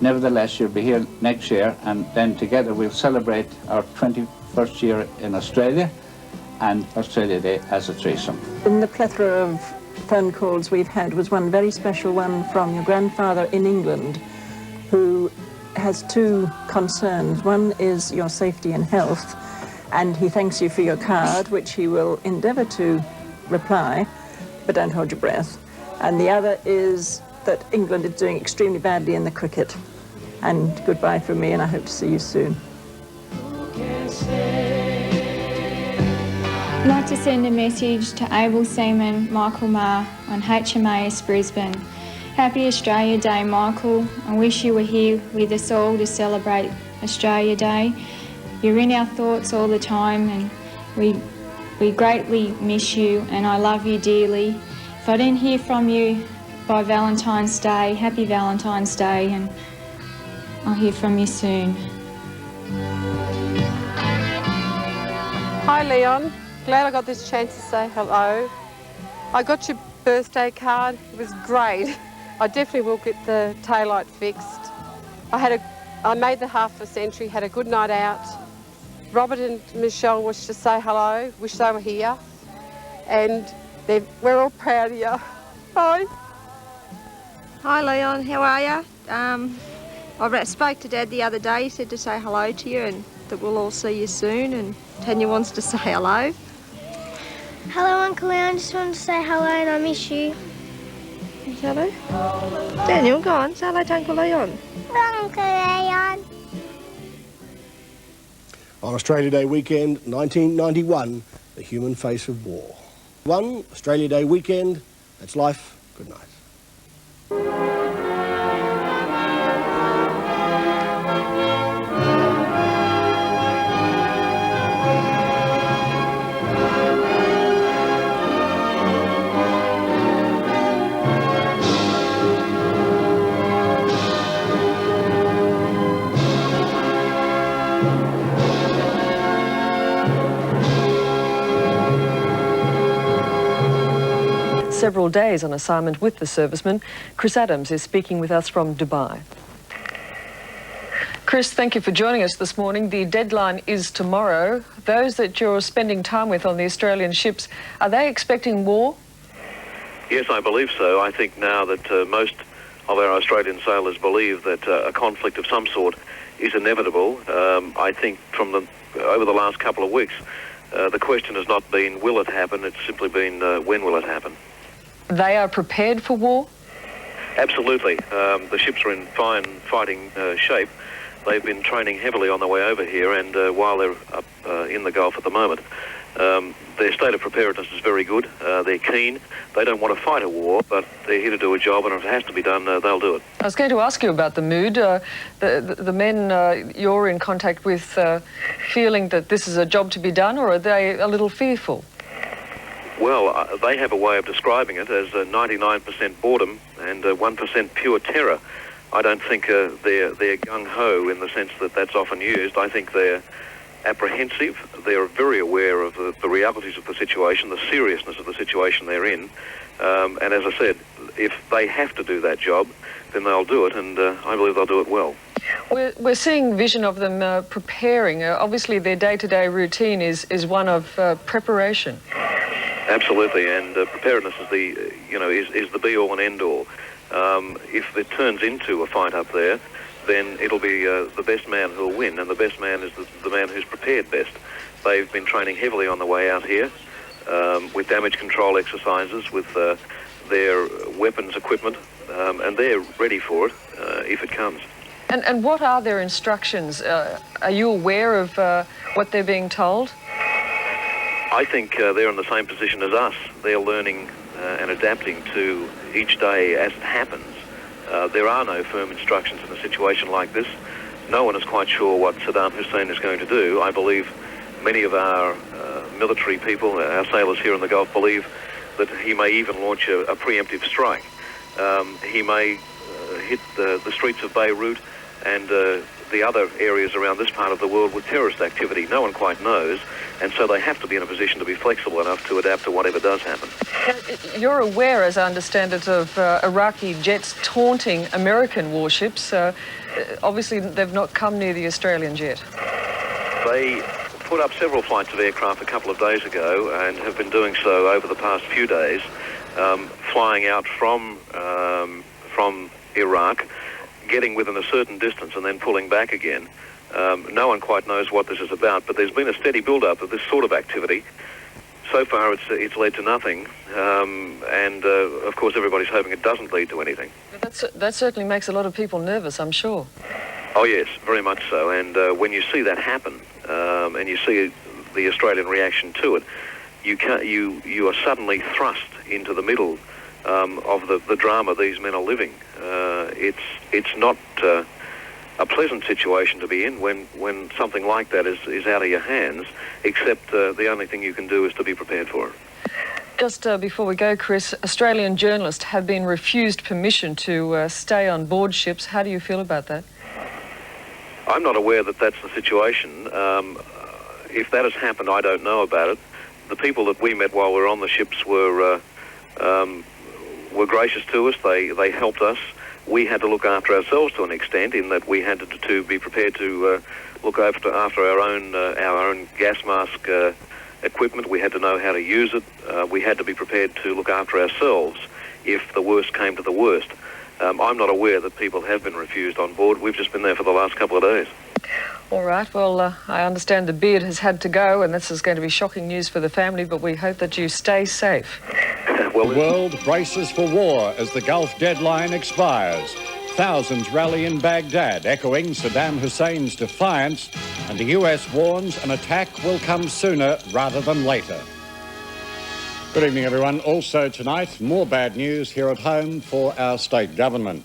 Nevertheless, you'll be here next year, and then together we'll celebrate our 21st year in Australia and Australia Day as a threesome. In the plethora of phone calls we've had was one very special one from your grandfather in England, who has two concerns. One is your safety and health, And he thanks you for your card, which he will endeavour to reply, but don't hold your breath. And the other is that England is doing extremely badly in the cricket. And goodbye from me, and I hope to see you soon. I'd like to send a message to able seaman Michael Marr on HMAS Brisbane. Happy Australia Day, Michael. I wish you were here with us all to celebrate Australia Day. You're in our thoughts all the time, and we greatly miss you, and I love you dearly. If I didn't hear from you by Valentine's Day, happy Valentine's Day, and I'll hear from you soon. Hi Leon, glad I got this chance to say hello. I got your birthday card, it was great. I definitely will get the taillight fixed. I made the half a century, had a good night out. Robert and Michelle wished to say hello, wish they were here. And we're all proud of you. Bye. Hi Leon, how are you? I spoke to Dad the other day, he said to say hello to you and that we'll all see you soon, and Tanya wants to say hello. Hello Uncle Leon, just wanted to say hello and I miss you. Hello? Daniel, go on, say hello to Uncle Leon. Hello Uncle Leon. On Australia Day weekend, 1991, the human face of war. One Australia Day weekend, that's life, good night. Several days on assignment with the servicemen, Chris Adams is speaking with us from Dubai. Chris, thank you for joining us this morning. The deadline is tomorrow. Those that you're spending time with on the Australian ships, are they expecting war? Yes, I believe so. I think now that most of our Australian sailors believe that a conflict of some sort is inevitable. I think over the last couple of weeks, the question has not been will it happen, it's simply been when will it happen. They are prepared for war? Absolutely. The ships are in fine fighting shape. They've been training heavily on the way over here, and while they're up in the Gulf at the moment, their state of preparedness is very good. They're keen. They don't want to fight a war, but they're here to do a job, and if it has to be done, they'll do it. I was going to ask you about the mood. The men you're in contact with feeling that this is a job to be done, or are they a little fearful? Well, they have a way of describing it as 99% boredom and 1% pure terror. I don't think they're gung-ho in the sense that that's often used. I think they're apprehensive. They're very aware of the realities of the situation, the seriousness of the situation they're in. And as I said, if they have to do that job, then they'll do it, and I believe they'll do it well. We're seeing vision of them preparing. Obviously, their day-to-day routine is one of preparation. Absolutely, and preparedness is the be-all and end-all. If it turns into a fight up there, then it'll be the best man who'll win, and the best man is the man who's prepared best. They've been training heavily on the way out here with damage control exercises, with their weapons equipment, and they're ready for it if it comes. And what are their instructions? Are you aware of what they're being told? I think they're in the same position as us. They're learning and adapting to each day as it happens. There are no firm instructions in a situation like this. No one is quite sure what Saddam Hussein is going to do. I believe many of our military people, our sailors here in the Gulf, believe that he may even launch a preemptive strike. He may hit the streets of Beirut and the other areas around this part of the world with terrorist activity. No one quite knows, and so they have to be in a position to be flexible enough to adapt to whatever does happen. You're aware, as I understand it, of Iraqi jets taunting American warships. Obviously, they've not come near the Australian jet. They put up several flights of aircraft a couple of days ago and have been doing so over the past few days, flying out from Iraq, getting within a certain distance and then pulling back again. No one quite knows what this is about, but there's been a steady build-up of this sort of activity. So far, it's led to nothing, and of course, everybody's hoping it doesn't lead to anything. That certainly makes a lot of people nervous, I'm sure. Oh yes, very much so. And when you see that happen, and you see the Australian reaction to it, you are suddenly thrust into the middle of the drama these men are living. It's not a pleasant situation to be in when something like that is out of your hands, except the only thing you can do is to be prepared for it. Just before we go, Chris, Australian journalists have been refused permission to stay on board ships. How do you feel about that? I'm not aware that that's the situation. If that has happened, I don't know about it. The people that we met while we were on the ships were gracious to us. They helped us. We had to look after ourselves to an extent, in that we had to be prepared to look after our own gas mask equipment. We had to know how to use it. We had to be prepared to look after ourselves if the worst came to the worst. I'm not aware that people have been refused on board. We've just been there for the last couple of days. All right, well, I understand the beard has had to go, and this is going to be shocking news for the family, but we hope that you stay safe. The world braces for war as the Gulf deadline expires. Thousands rally in Baghdad, echoing Saddam Hussein's defiance, and the US warns an attack will come sooner rather than later. Good evening, everyone. Also tonight, more bad news here at home for our state government.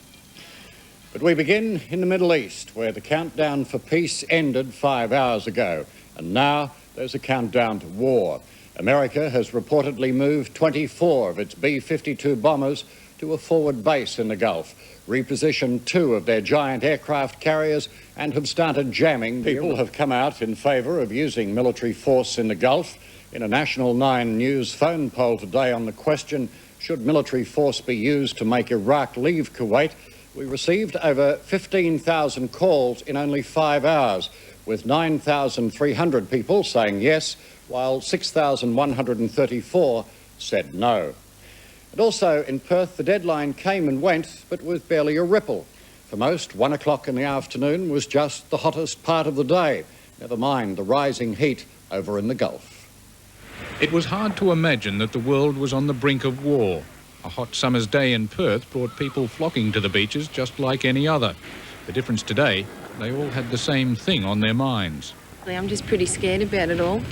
But we begin in the Middle East, where the countdown for peace ended 5 hours ago, and now there's a countdown to war. America has reportedly moved 24 of its B-52 bombers to a forward base in the Gulf, repositioned 2 of their giant aircraft carriers, and have started jamming. People have come out in favour of using military force in the Gulf. In a National 9 News phone poll today on the question, should military force be used to make Iraq leave Kuwait, we received over 15,000 calls in only 5 hours, with 9,300 people saying yes, while 6,134 said no. And also in Perth, the deadline came and went, but with barely a ripple. For most, 1 o'clock in the afternoon was just the hottest part of the day, never mind the rising heat over in the Gulf. It was hard to imagine that the world was on the brink of war. A hot summer's day in Perth brought people flocking to the beaches just like any other. The difference today, they all had the same thing on their minds. I'm just pretty scared about it all.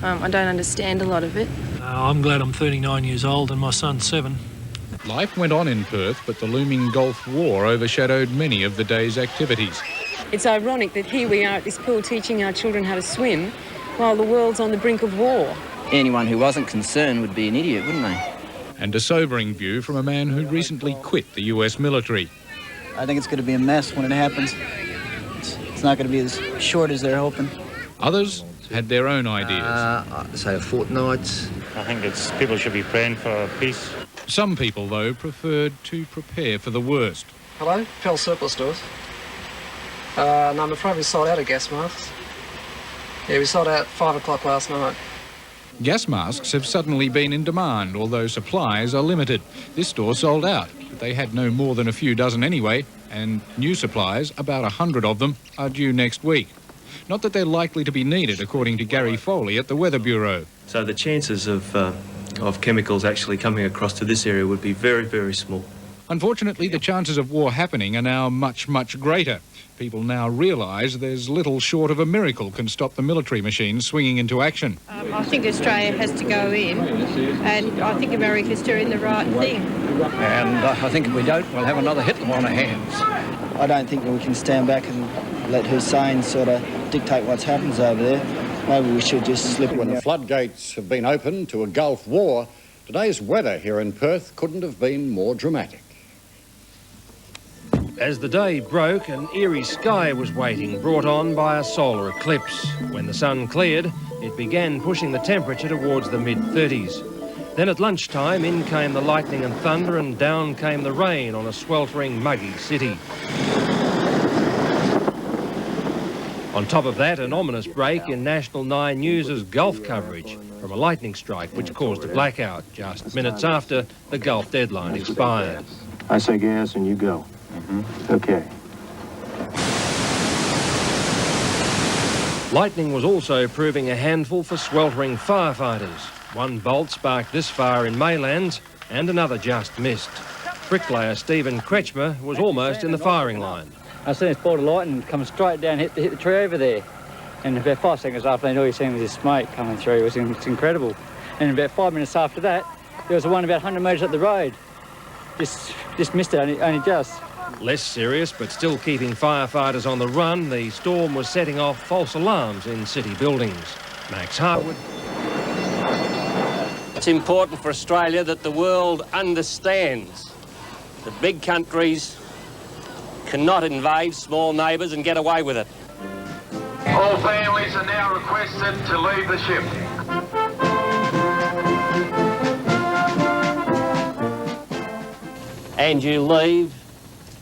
I don't understand a lot of it. I'm glad I'm 39 years old and my son's 7. Life went on in Perth, but the looming Gulf War overshadowed many of the day's activities. It's ironic that here we are at this pool teaching our children how to swim while the world's on the brink of war. Anyone who wasn't concerned would be an idiot, wouldn't they? And a sobering view from a man who recently quit the US military. I think it's going to be a mess when it happens. It's not going to be as short as they're hoping. Others had their own ideas. Say a fortnight. I think people should be praying for peace. Some people, though, preferred to prepare for the worst. Hello, Pell Surplus Stores. No, I'm afraid we sold out of gas masks. Yeah, we sold out at 5 o'clock last night. Gas masks have suddenly been in demand, although supplies are limited. This store sold out, but they had no more than a few dozen anyway, and new supplies, about 100 of them, are due next week. Not that they're likely to be needed, according to Gary Foley at the Weather Bureau. So the chances of chemicals actually coming across to this area would be very, very small. Unfortunately, the chances of war happening are now much, much greater. People now realise there's little short of a miracle can stop the military machine swinging into action. I think Australia has to go in, and I think America's doing the right thing. And I think if we don't, we'll have another Hitler on our hands. I don't think that we can stand back and let Hussein sort of dictate what happens over there. Maybe we should just slip When the floodgates have been opened to a Gulf war, today's weather here in Perth couldn't have been more dramatic. As the day broke, an eerie sky was waiting, brought on by a solar eclipse. When the sun cleared, it began pushing the temperature towards the mid-30s. Then at lunchtime, in came the lightning and thunder, and down came the rain on a sweltering, muggy city. On top of that, an ominous break in National 9 News' Gulf coverage from a lightning strike which caused a blackout just minutes after the Gulf deadline expired. I say gas and you go. Okay. Lightning was also proving a handful for sweltering firefighters. One bolt sparked this fire in Maylands and another just missed. Bricklayer Stephen Kretschmer was almost in the firing line. I seen this bolt of lightning come straight down, hit the tree over there. And about 5 seconds after that, all you seen was this smoke coming through. It's incredible. And about 5 minutes after that, there was one about 100 metres up the road. Just missed it, only just. Less serious, but still keeping firefighters on the run, the storm was setting off false alarms in city buildings. Max Harwood. It's important for Australia that the world understands that big countries cannot invade small neighbours and get away with it. All families are now requested to leave the ship. And you leave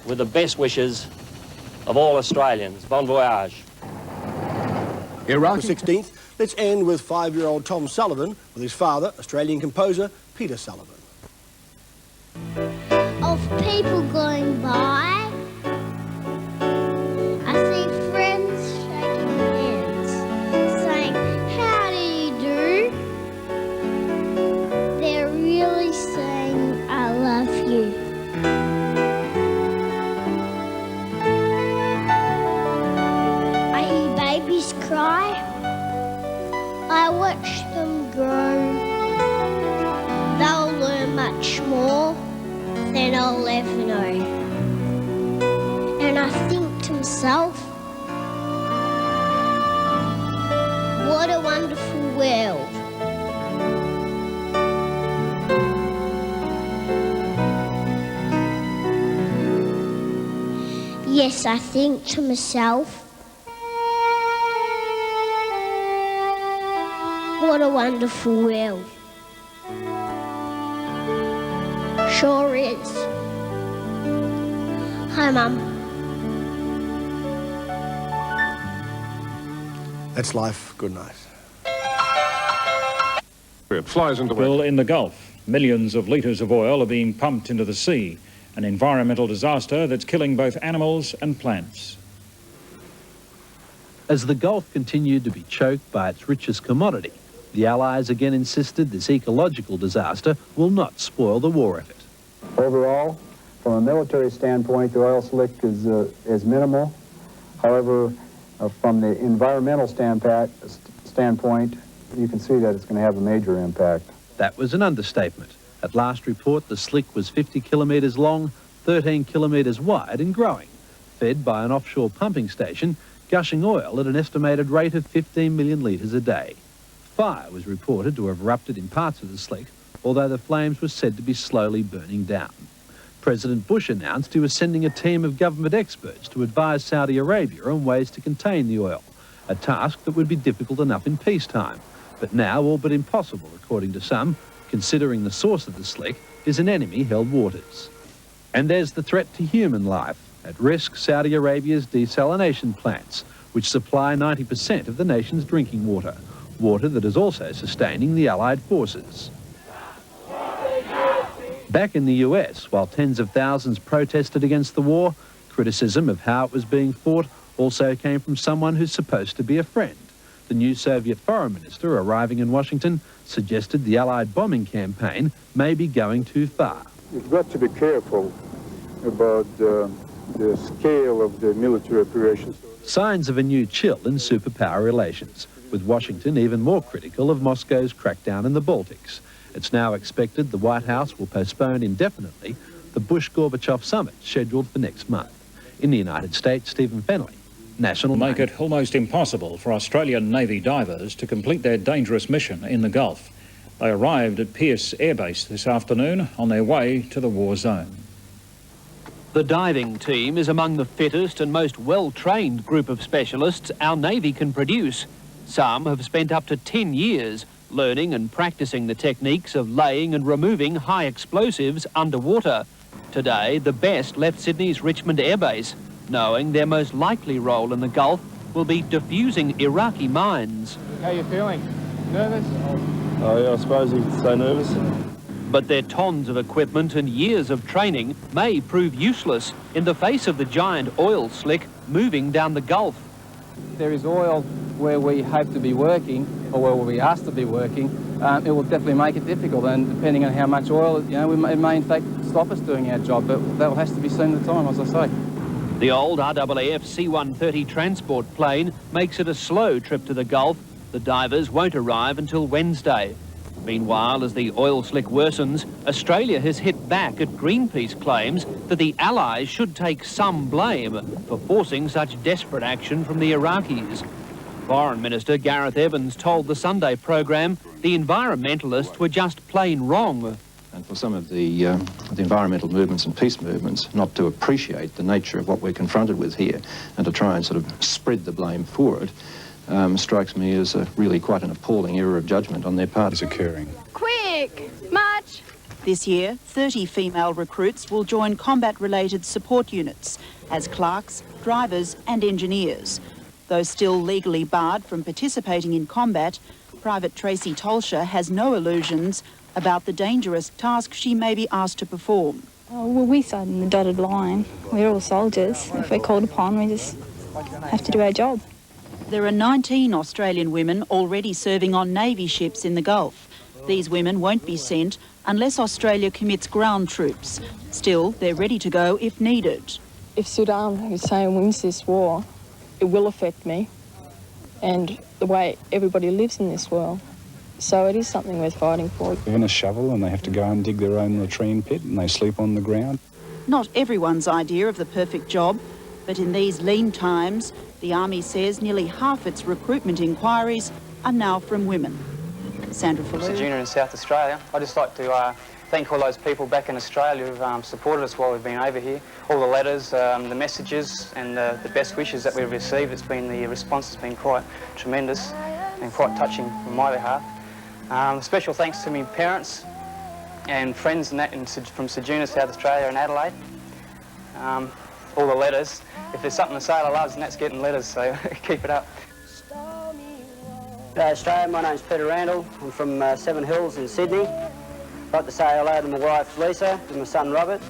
with the best wishes of all Australians. Bon voyage. Iraq 16th. Let's end with 5-year-old Tom Sullivan with his father, Australian composer Peter Sullivan. Of people going by, I see friends shaking hands, saying, "How do you do?" They're really saying, "I love you." I hear babies cry. I watch them grow. They'll learn much more than I'll ever know. And I think to myself, what a wonderful world. Yes, I think to myself, what a wonderful world. Sure is. Hi, Mum. That's life. Good night. It flies into Well, in the Gulf, millions of litres of oil are being pumped into the sea, an environmental disaster that's killing both animals and plants. As the Gulf continued to be choked by its richest commodity, the Allies again insisted this ecological disaster will not spoil the war effort. Overall, from a military standpoint, the oil slick is minimal. However, from the environmental standpoint, you can see that it's going to have a major impact. That was an understatement. At last report, the slick was 50 kilometres long, 13 kilometres wide and growing, fed by an offshore pumping station, gushing oil at an estimated rate of 15 million litres a day. Fire was reported to have erupted in parts of the slick, although the flames were said to be slowly burning down. President Bush announced he was sending a team of government experts to advise Saudi Arabia on ways to contain the oil, a task that would be difficult enough in peacetime, but now all but impossible, according to some, considering the source of the slick is in enemy-held waters. And there's the threat to human life. At risk, Saudi Arabia's desalination plants, which supply 90% of the nation's drinking water, water that is also sustaining the Allied forces. Back in the US, while tens of thousands protested against the war, criticism of how it was being fought also came from someone who's supposed to be a friend. The new Soviet foreign minister arriving in Washington suggested the Allied bombing campaign may be going too far. You've got to be careful about the scale of the military operations. Signs of a new chill in superpower relations, with Washington even more critical of Moscow's crackdown in the Baltics. It's now expected the White House will postpone indefinitely the Bush-Gorbachev summit scheduled for next month. In the United States, Stephen Fennelly, National Make it almost impossible for Australian Navy divers to complete their dangerous mission in the Gulf. They arrived at Pearce Air Base this afternoon on their way to the war zone. The diving team is among the fittest and most well-trained group of specialists our Navy can produce. Some have spent up to 10 years learning and practicing the techniques of laying and removing high explosives underwater. Today, the best left Sydney's Richmond Air Base, knowing their most likely role in the Gulf will be defusing Iraqi mines. How are you feeling? Nervous? Oh yeah, I suppose you could say nervous. But their tons of equipment and years of training may prove useless in the face of the giant oil slick moving down the Gulf. There is oil where we hope to be working, or where we'll be asked to be working, it will definitely make it difficult, and depending on how much oil, it may in fact stop us doing our job, but that has to be seen at the time, as I say. The old RAAF C-130 transport plane makes it a slow trip to the Gulf. The divers won't arrive until Wednesday. Meanwhile, as the oil slick worsens, Australia has hit back at Greenpeace claims that the Allies should take some blame for forcing such desperate action from the Iraqis. Foreign Minister Gareth Evans told the Sunday program the environmentalists were just plain wrong. And for some of the environmental movements and peace movements not to appreciate the nature of what we're confronted with here and to try and sort of spread the blame for it strikes me as really quite an appalling error of judgment on their part. It's occurring. Quick! March! This year, 30 female recruits will join combat-related support units as clerks, drivers and engineers. Though still legally barred from participating in combat, Private Tracy Tolsher has no illusions about the dangerous task she may be asked to perform. Oh, well, we start in the dotted line. We're all soldiers. If we're called upon, we just have to do our job. There are 19 Australian women already serving on Navy ships in the Gulf. These women won't be sent unless Australia commits ground troops. Still, they're ready to go if needed. If Sudan, Hussein, wins this war, it will affect me and the way everybody lives in this world. So it is something worth fighting for. Given a shovel and they have to go and dig their own latrine pit and they sleep on the ground. Not everyone's idea of the perfect job, but in these lean times, the Army says nearly half its recruitment inquiries are now from women. Sandra Fuller. Junior in South Australia. I'd just like to thank all those people back in Australia who've supported us while we've been over here. All the letters, the messages and the best wishes that we've received. The response has been quite tremendous and quite touching on my behalf. Special thanks to my parents and friends from Sejuna, South Australia and Adelaide. All the letters. If there's something the sailor loves, and that's getting letters, so keep it up. G'day Australia, my name's Peter Randall. I'm from Seven Hills in Sydney. I'd like to say hello to my wife Lisa and my son Robert.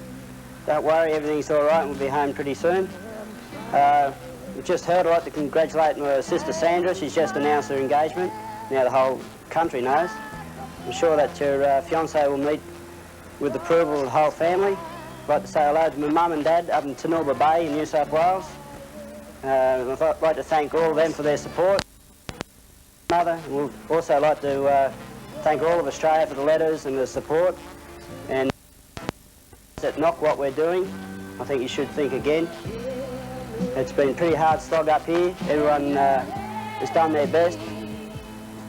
Don't worry, everything's all right and we'll be home pretty soon. We've just heard, I'd like to congratulate my sister Sandra. She's just announced her engagement. Now the whole country knows. I'm sure that your fiancé will meet with the approval of the whole family. I'd like to say hello to my mum and dad up in Tanulba Bay in New South Wales. I'd like to thank all of them for their support. Mother, we'd also like to thank all of Australia for the letters and the support. And that knock what we're doing, I think you should think again. It's been a pretty hard slog up here. Everyone has done their best.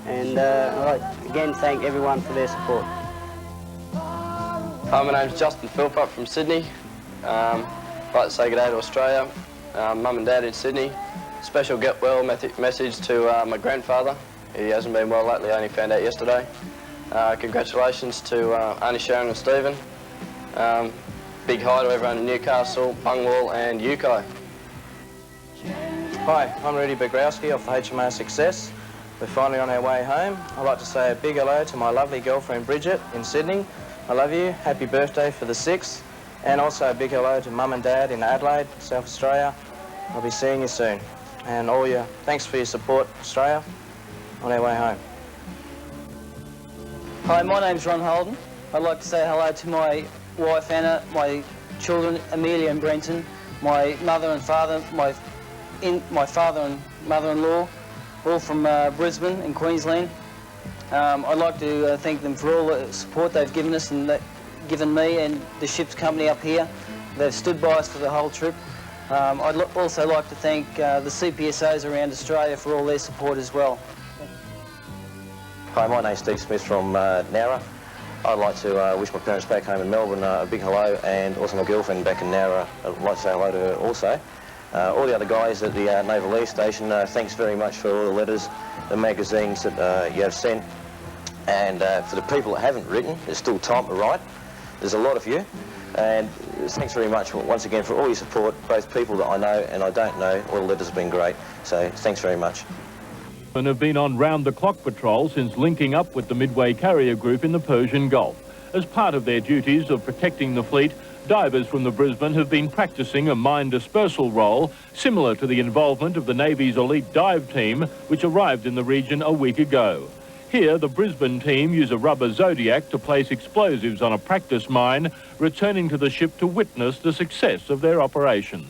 And I'd like to again thank everyone for their support. Hi, my name's Justin Philpott from Sydney. I'd like to say good day to Australia, Mum and Dad in Sydney. Special get well message to my grandfather. He hasn't been well lately, I only found out yesterday. Congratulations to Auntie Sharon and Stephen. Big hi to everyone in Newcastle, Bungwall and Yukai. Hi, I'm Rudy Begrowski off the HMAS Success. We're finally on our way home. I'd like to say a big hello to my lovely girlfriend Bridget in Sydney. I love you. Happy birthday for the 6th. And also a big hello to Mum and Dad in Adelaide, South Australia. I'll be seeing you soon. And thanks for your support, Australia, on our way home. Hi, my name's Ron Holden. I'd like to say hello to my wife Anna, my children Amelia and Brenton, my mother and father, my father and mother-in-law, all from Brisbane in Queensland. I'd like to thank them for all the support they've given us and given me and the ship's company up here. They've stood by us for the whole trip. I'd also like to thank the CPSOs around Australia for all their support as well. Hi, my name's Steve Smith from Nowra. I'd like to wish my parents back home in Melbourne a big hello, and also my girlfriend back in Nowra. I'd like to say hello to her also. All the other guys at the Naval Air Station, thanks very much for all the letters, the magazines that you have sent. And for the people that haven't written, there's still time to write. There's a lot of you. And thanks very much once again for all your support, both people that I know and I don't know. All the letters have been great. So thanks very much. And have been on round-the-clock patrol since linking up with the Midway Carrier Group in the Persian Gulf. As part of their duties of protecting the fleet, Divers from the Brisbane have been practising a mine dispersal role similar to the involvement of the Navy's elite dive team, which arrived in the region a week ago. Here, the Brisbane team use a rubber Zodiac to place explosives on a practice mine, returning to the ship to witness the success of their operation.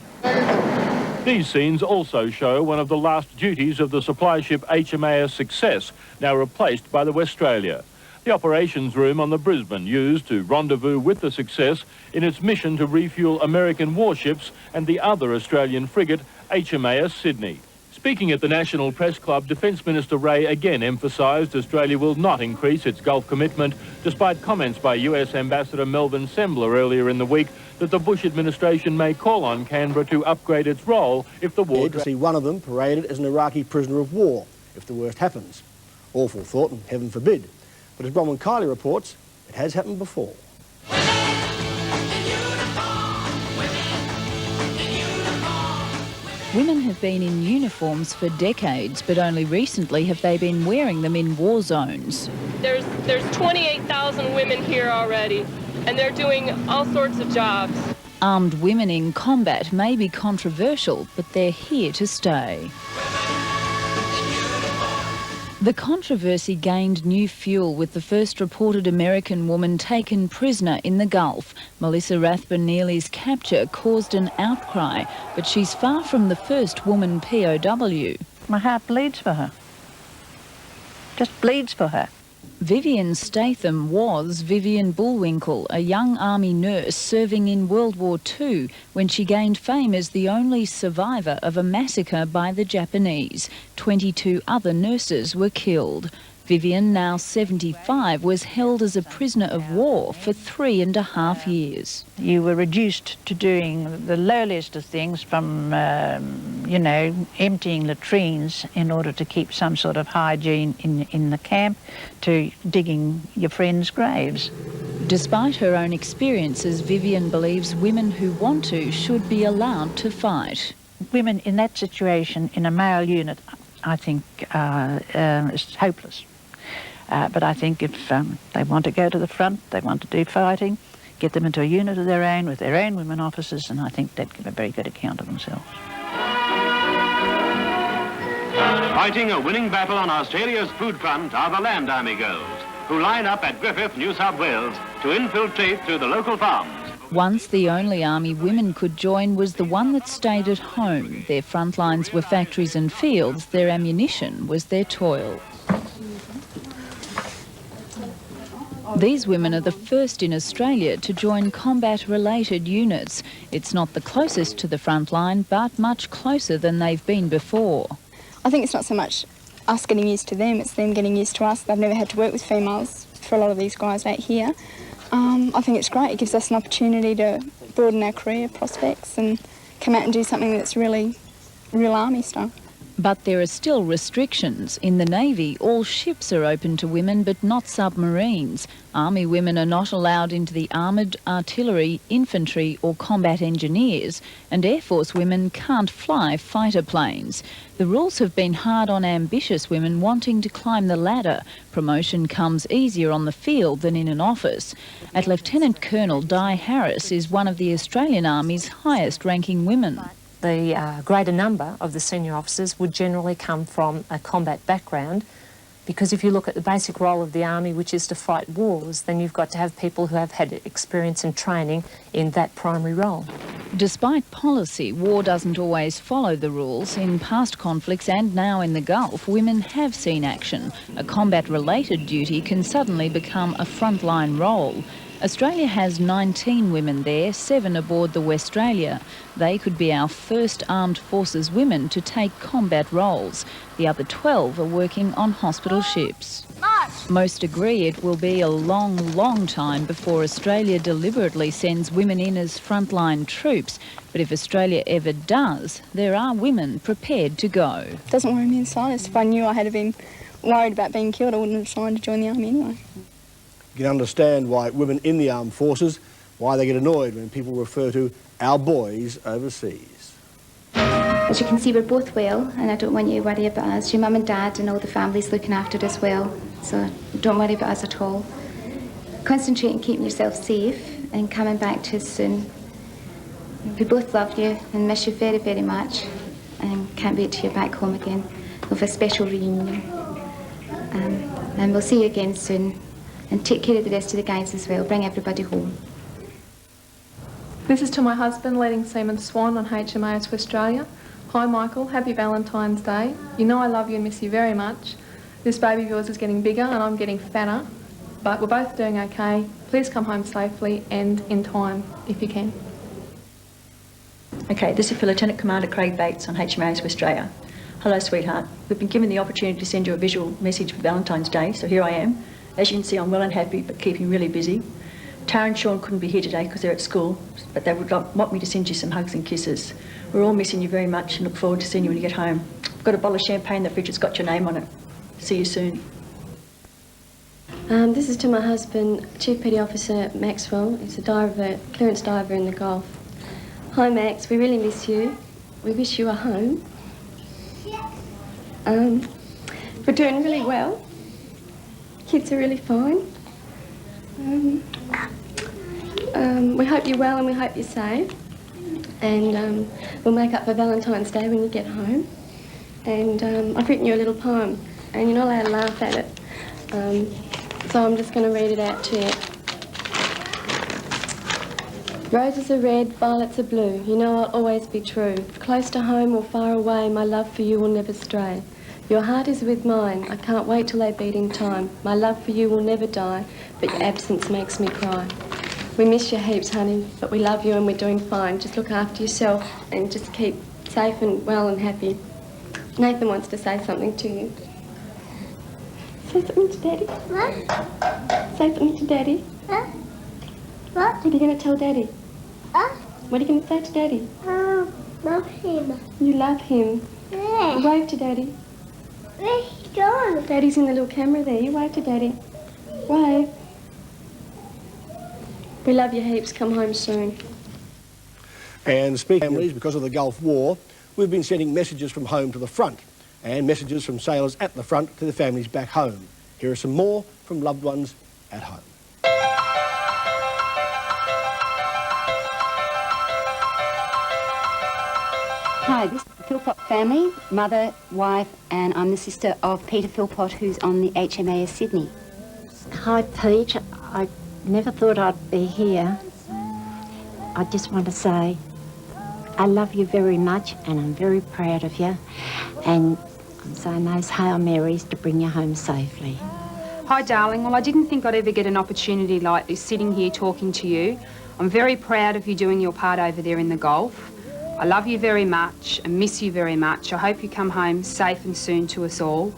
These scenes also show one of the last duties of the supply ship HMAS Success, now replaced by the Westralia. The operations room on the Brisbane used to rendezvous with the Success in its mission to refuel American warships and the other Australian frigate, HMAS Sydney. Speaking at the National Press Club, Defence Minister Ray again emphasised Australia will not increase its Gulf commitment, despite comments by US Ambassador Melvin Sembler earlier in the week that the Bush administration may call on Canberra to upgrade its role if the war... To see one of them paraded as an Iraqi prisoner of war, if the worst happens. Awful thought, and heaven forbid. But as Bronwyn Kiley reports, it has happened before. Women have been in uniforms for decades, but only recently have they been wearing them in war zones. There's 28,000 women here already, and they're doing all sorts of jobs. Armed women in combat may be controversial, but they're here to stay. The controversy gained new fuel with the first reported American woman taken prisoner in the Gulf. Melissa Rathbone-Neely's capture caused an outcry, but she's far from the first woman POW. My heart bleeds for her. Just bleeds for her. Vivian Statham was Vivian Bullwinkle, a young army nurse serving in World War II when she gained fame as the only survivor of a massacre by the Japanese. 22 other nurses were killed. Vivian, now 75, was held as a prisoner of war for 3.5 years. You were reduced to doing the lowliest of things, from, emptying latrines in order to keep some sort of hygiene in the camp, to digging your friends' graves. Despite her own experiences, Vivian believes women who want to should be allowed to fight. Women in that situation, in a male unit, I think is hopeless. But I think if they want to go to the front, they want to do fighting, get them into a unit of their own with their own women officers, and I think they'd give a very good account of themselves. Fighting a winning battle on Australia's food front are the Land Army girls, who line up at Griffith, New South Wales, to infiltrate through the local farms. Once the only army women could join was the one that stayed at home. Their front lines were factories and fields, their ammunition was their toil. These women are the first in Australia to join combat-related units. It's not the closest to the front line, but much closer than they've been before. I think it's not so much us getting used to them, it's them getting used to us. They've never had to work with females for a lot of these guys out here. I think it's great. It gives us an opportunity to broaden our career prospects and come out and do something that's really real army stuff. But there are still restrictions. In the Navy, all ships are open to women, but not submarines. Army women are not allowed into the armoured, artillery, infantry or combat engineers, and Air Force women can't fly fighter planes. The rules have been hard on ambitious women wanting to climb the ladder. Promotion comes easier on the field than in an office. At Lieutenant Colonel Di Harris is one of the Australian Army's highest-ranking women. The greater number of the senior officers would generally come from a combat background, because if you look at the basic role of the Army, which is to fight wars, then you've got to have people who have had experience and training in that primary role. Despite policy, war doesn't always follow the rules. In past conflicts and now in the Gulf, women have seen action. A combat-related duty can suddenly become a frontline role. Australia has 19 women there, 7 aboard the Westralia. They could be our first armed forces women to take combat roles. The other 12 are working on hospital ships. Most agree it will be a long, long time before Australia deliberately sends women in as frontline troops. But if Australia ever does, there are women prepared to go. It doesn't worry me in the slightest. If I knew I had been worried about being killed, I wouldn't have signed to join the Army anyway. You can understand why women in the armed forces, why they get annoyed when people refer to our boys overseas. As you can see, we're both well, and I don't want you to worry about us. Your mum and dad and all the family's looking after us well, so don't worry about us at all. Concentrate on keeping yourself safe and coming back to us soon. We both love you and miss you very, very much, and can't wait till you're back home again with a special reunion. And we'll see you again soon. And take care of the rest of the guys as well. Bring everybody home. This is to my husband, Leading Seaman Swan on HMAS Australia. Hi Michael, happy Valentine's Day. You know I love you and miss you very much. This baby of yours is getting bigger and I'm getting fatter, but we're both doing okay. Please come home safely and in time if you can. Okay, this is for Lieutenant Commander Craig Bates on HMAS Australia. Hello sweetheart, we've been given the opportunity to send you a visual message for Valentine's Day, so here I am. As you can see, I'm well and happy, but keeping really busy. Tara and Sean couldn't be here today because they're at school, but they would want me to send you some hugs and kisses. We're all missing you very much and look forward to seeing you when you get home. I've got a bottle of champagne in the fridge that's got your name on it. See you soon. This is to my husband, Chief Petty Officer Maxwell. He's a diver, clearance diver in the Gulf. Hi Max, we really miss you. We wish you a home. We're doing really well. Kids are really fine. We hope you're well and we hope you're safe. And we'll make up for Valentine's Day when you get home. And I've written you a little poem, and you're not allowed to laugh at it. So I'm just going to read it out to you. Roses are red, violets are blue. You know I'll always be true. Close to home or far away, my love for you will never stray. Your heart is with mine. I can't wait till they beat in time. My love for you will never die, but your absence makes me cry. We miss you heaps, honey, but we love you and we're doing fine. Just look after yourself and just keep safe and well and happy. Nathan wants to say something to you. Say something to Daddy. What? Say something to Daddy. What? What are you going to tell Daddy? What are you going to say to Daddy? Love him. You love him? Yeah. Wave to Daddy. Where's he gone? Daddy's in the little camera there. You wave to Daddy. Wave. We love you heaps. Come home soon. And speaking of families, because of the Gulf War, we've been sending messages from home to the front and messages from sailors at the front to their families back home. Here are some more from loved ones at home. Hi, this is the Philpott family, mother, wife, and I'm the sister of Peter Philpott, who's on the HMAS Sydney. Hi, Pete. I never thought I'd be here. I just want to say I love you very much and I'm very proud of you. And I'm saying those Hail Marys to bring you home safely. Hi, darling. Well, I didn't think I'd ever get an opportunity like this, sitting here talking to you. I'm very proud of you doing your part over there in the Gulf. I love you very much and miss you very much. I hope you come home safe and soon to us all.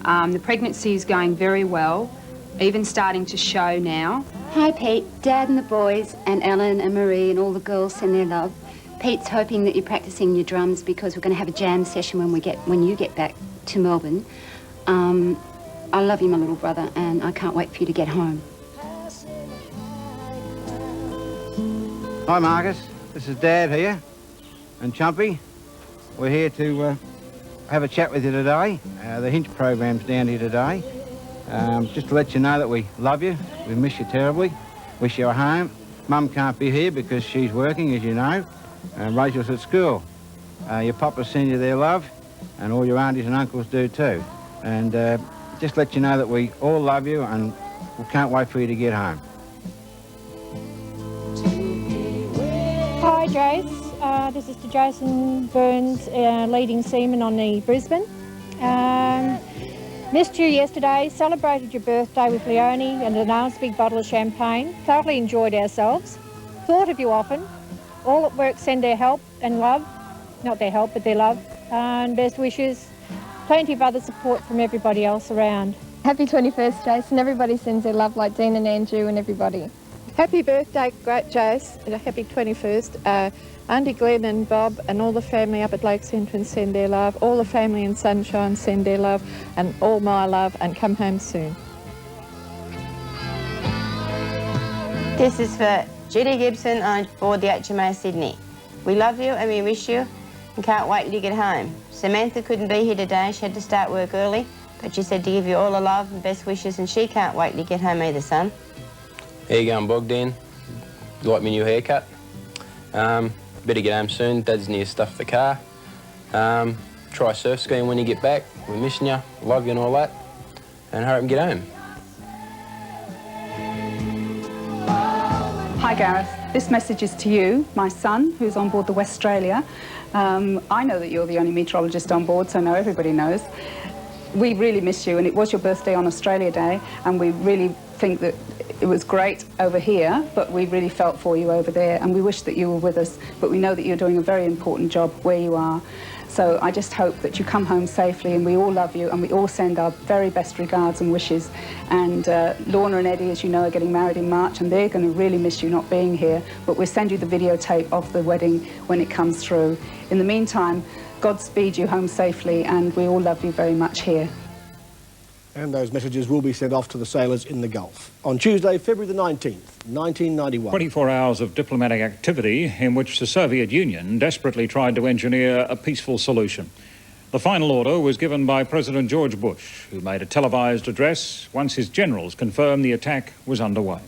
The pregnancy is going very well, even starting to show now. Hi, Pete. Dad and the boys and Ellen and Marie and all the girls send their love. Pete's hoping that you're practicing your drums because we're going to have a jam session when you get back to Melbourne. I love you, my little brother, and I can't wait for you to get home. Hi, Marcus. This is Dad here. And Chumpy, we're here to have a chat with you today. The Hinch program's down here today. Just to let you know that we love you, we miss you terribly, wish you a home. Mum can't be here because she's working, as you know, and Rachel's at school. Your papas send you their love, and all your aunties and uncles do too. And just let you know that we all love you and we can't wait for you to get home. Hi, Joyce. This is to Jason Burns, leading seaman on the Brisbane. Missed you yesterday, celebrated your birthday with Leonie and announced a big bottle of champagne. Thoroughly enjoyed ourselves. Thought of you often. All at work send their help and love. Not their help, but their love. And best wishes. Plenty of other support from everybody else around. Happy 21st, Jason. Everybody sends their love, like Dean and Andrew and everybody. Happy birthday, great Jace. Happy 21st. Auntie Glenn and Bob and all the family up at Lakes Entrance send their love. All the family in Sunshine send their love, and all my love, and come home soon. This is for Judy Gibson on board the HMAS Sydney. We love you and we wish you and can't wait till you get home. Samantha couldn't be here today. She had to start work early, but she said to give you all the love and best wishes, and she can't wait till you get home either, son. How you going, Bogdan? You like my new haircut? Better get home soon. Dad's near stuff the car. Try surf skiing when you get back. We're missing you, love you and all that. And hurry up and get home. Hi Gareth, this message is to you, my son, who's on board the Westralia. I know that you're the only meteorologist on board, so now everybody knows. We really miss you, and it was your birthday on Australia Day, and we really think that it was great over here, but we really felt for you over there, and we wish that you were with us, but we know that you're doing a very important job where you are. So I just hope that you come home safely, and we all love you, and we all send our very best regards and wishes. And Lorna and Eddie, as you know, are getting married in March, and they're going to really miss you not being here, but we'll send you the videotape of the wedding when it comes through. In the meantime, Godspeed you home safely, and we all love you very much here. And those messages will be sent off to the sailors in the Gulf. On Tuesday, February the 19th, 1991. 24 hours of diplomatic activity in which the Soviet Union desperately tried to engineer a peaceful solution. The final order was given by President George Bush, who made a televised address once his generals confirmed the attack was underway.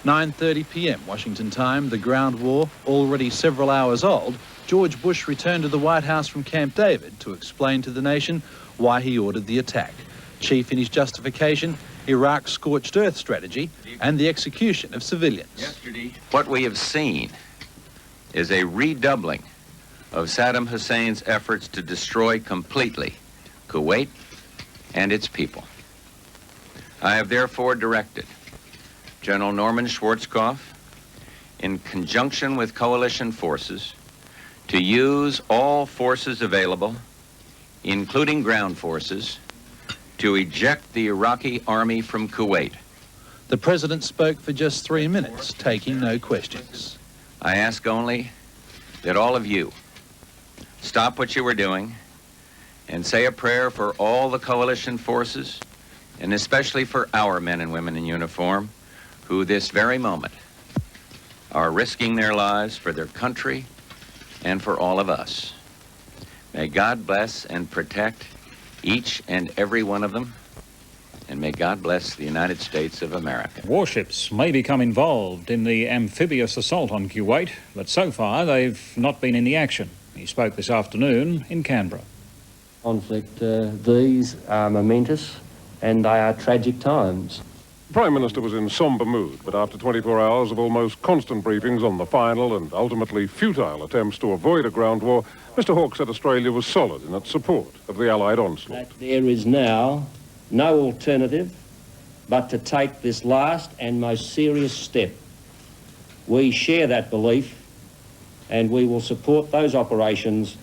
9:30 p.m. Washington time, the ground war already several hours old, George Bush returned to the White House from Camp David to explain to the nation why he ordered the attack. Chief in his justification, Iraq's scorched earth strategy and the execution of civilians. Yesterday, what we have seen is a redoubling of Saddam Hussein's efforts to destroy completely Kuwait and its people. I have therefore directed General Norman Schwarzkopf, in conjunction with coalition forces, to use all forces available, including ground forces, to eject the Iraqi army from Kuwait. The president spoke for just 3 minutes, taking no questions. I ask only that all of you stop what you were doing and say a prayer for all the coalition forces, and especially for our men and women in uniform, who this very moment are risking their lives for their country and for all of us. May God bless and protect each and every one of them, and may God bless the United States of America. Warships may become involved in the amphibious assault on Kuwait, but so far they've not been in the action. He spoke this afternoon in Canberra. Conflict, these are momentous and they are tragic times. The Prime Minister was in sombre mood, but after 24 hours of almost constant briefings on the final and ultimately futile attempts to avoid a ground war, Mr Hawke said Australia was solid in its support of the Allied onslaught. That there is now no alternative but to take this last and most serious step. We share that belief and we will support those operations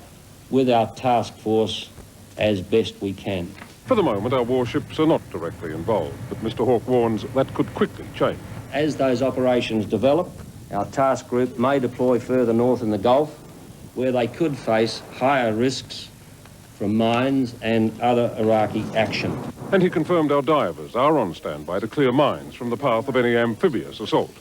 with our task force as best we can. For the moment, our warships are not directly involved, but Mr Hawke warns that could quickly change. As those operations develop, our task group may deploy further north in the Gulf, where they could face higher risks from mines and other Iraqi action. And he confirmed our divers are on standby to clear mines from the path of any amphibious assault.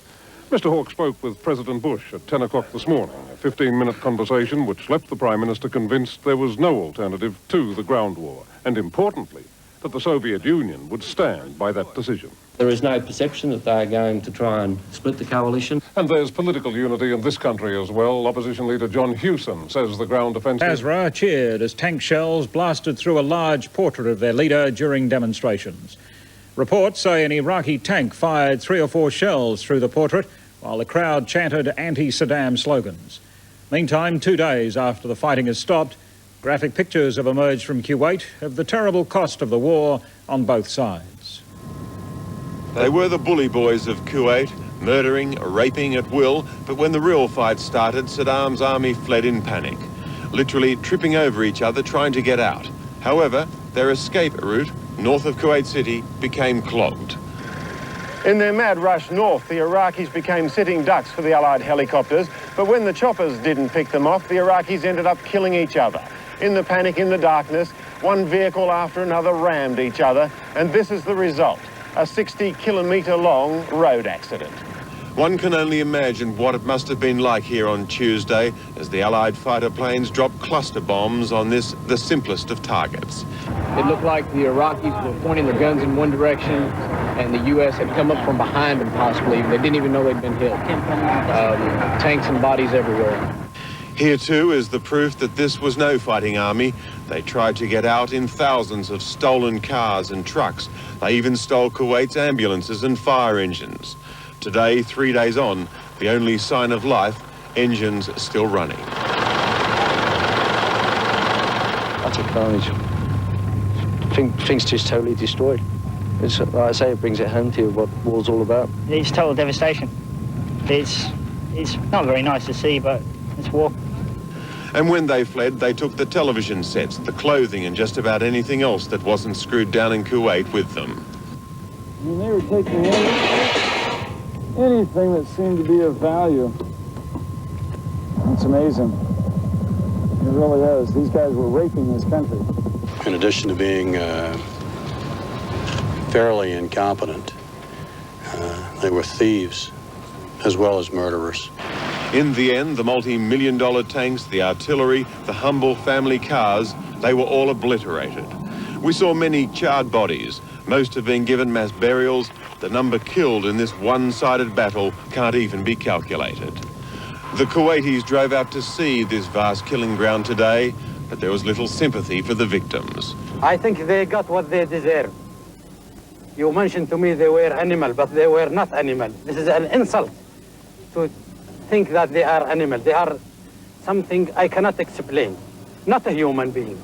Mr Hawke spoke with President Bush at 10 o'clock this morning, a 15-minute conversation which left the Prime Minister convinced there was no alternative to the ground war, and importantly, that the Soviet Union would stand by that decision. There is no perception that they are going to try and split the coalition. And there's political unity in this country as well. Opposition leader John Hewson says the ground offensive... Basra cheered as tank shells blasted through a large portrait of their leader during demonstrations. Reports say an Iraqi tank fired 3 or 4 shells through the portrait, while the crowd chanted anti-Saddam slogans. Meantime, 2 days after the fighting has stopped, graphic pictures have emerged from Kuwait of the terrible cost of the war on both sides. They were the bully boys of Kuwait, murdering, raping at will, but when the real fight started, Saddam's army fled in panic, literally tripping over each other trying to get out. However, their escape route, north of Kuwait City, became clogged. In their mad rush north, the Iraqis became sitting ducks for the Allied helicopters, but when the choppers didn't pick them off, the Iraqis ended up killing each other. In the panic, in the darkness, one vehicle after another rammed each other, and this is the result, a 60-kilometre-long road accident. One can only imagine what it must have been like here on Tuesday as the Allied fighter planes dropped cluster bombs on this, the simplest of targets. It looked like the Iraqis were pointing their guns in one direction and the U.S. had come up from behind them possibly. They didn't even know they'd been hit. Tanks and bodies everywhere. Here too is the proof that this was no fighting army. They tried to get out in thousands of stolen cars and trucks. They even stole Kuwait's ambulances and fire engines. Today, 3 days on, the only sign of life, engines still running. Utter carnage. Things just totally destroyed. It's, like I say, it brings it home to you what war's all about. It's total devastation. It's not very nice to see, but it's war. And when they fled, they took the television sets, the clothing and just about anything else that wasn't screwed down in Kuwait with them. I mean, they were taking anything that seemed to be of value. It's amazing. It really is. These guys were raping this country. In addition to being fairly incompetent, they were thieves as well as murderers. In the end, the multi-million-dollar tanks, the artillery, the humble family cars, they were all obliterated. We saw many charred bodies. Most have been given mass burials. The number killed in this one-sided battle can't even be calculated. The Kuwaitis drove out to see this vast killing ground today, but there was little sympathy for the victims. I think they got what they deserve. You mentioned to me they were animal, but they were not animal. This is an insult to think that they are animal. They are something I cannot explain, not a human being.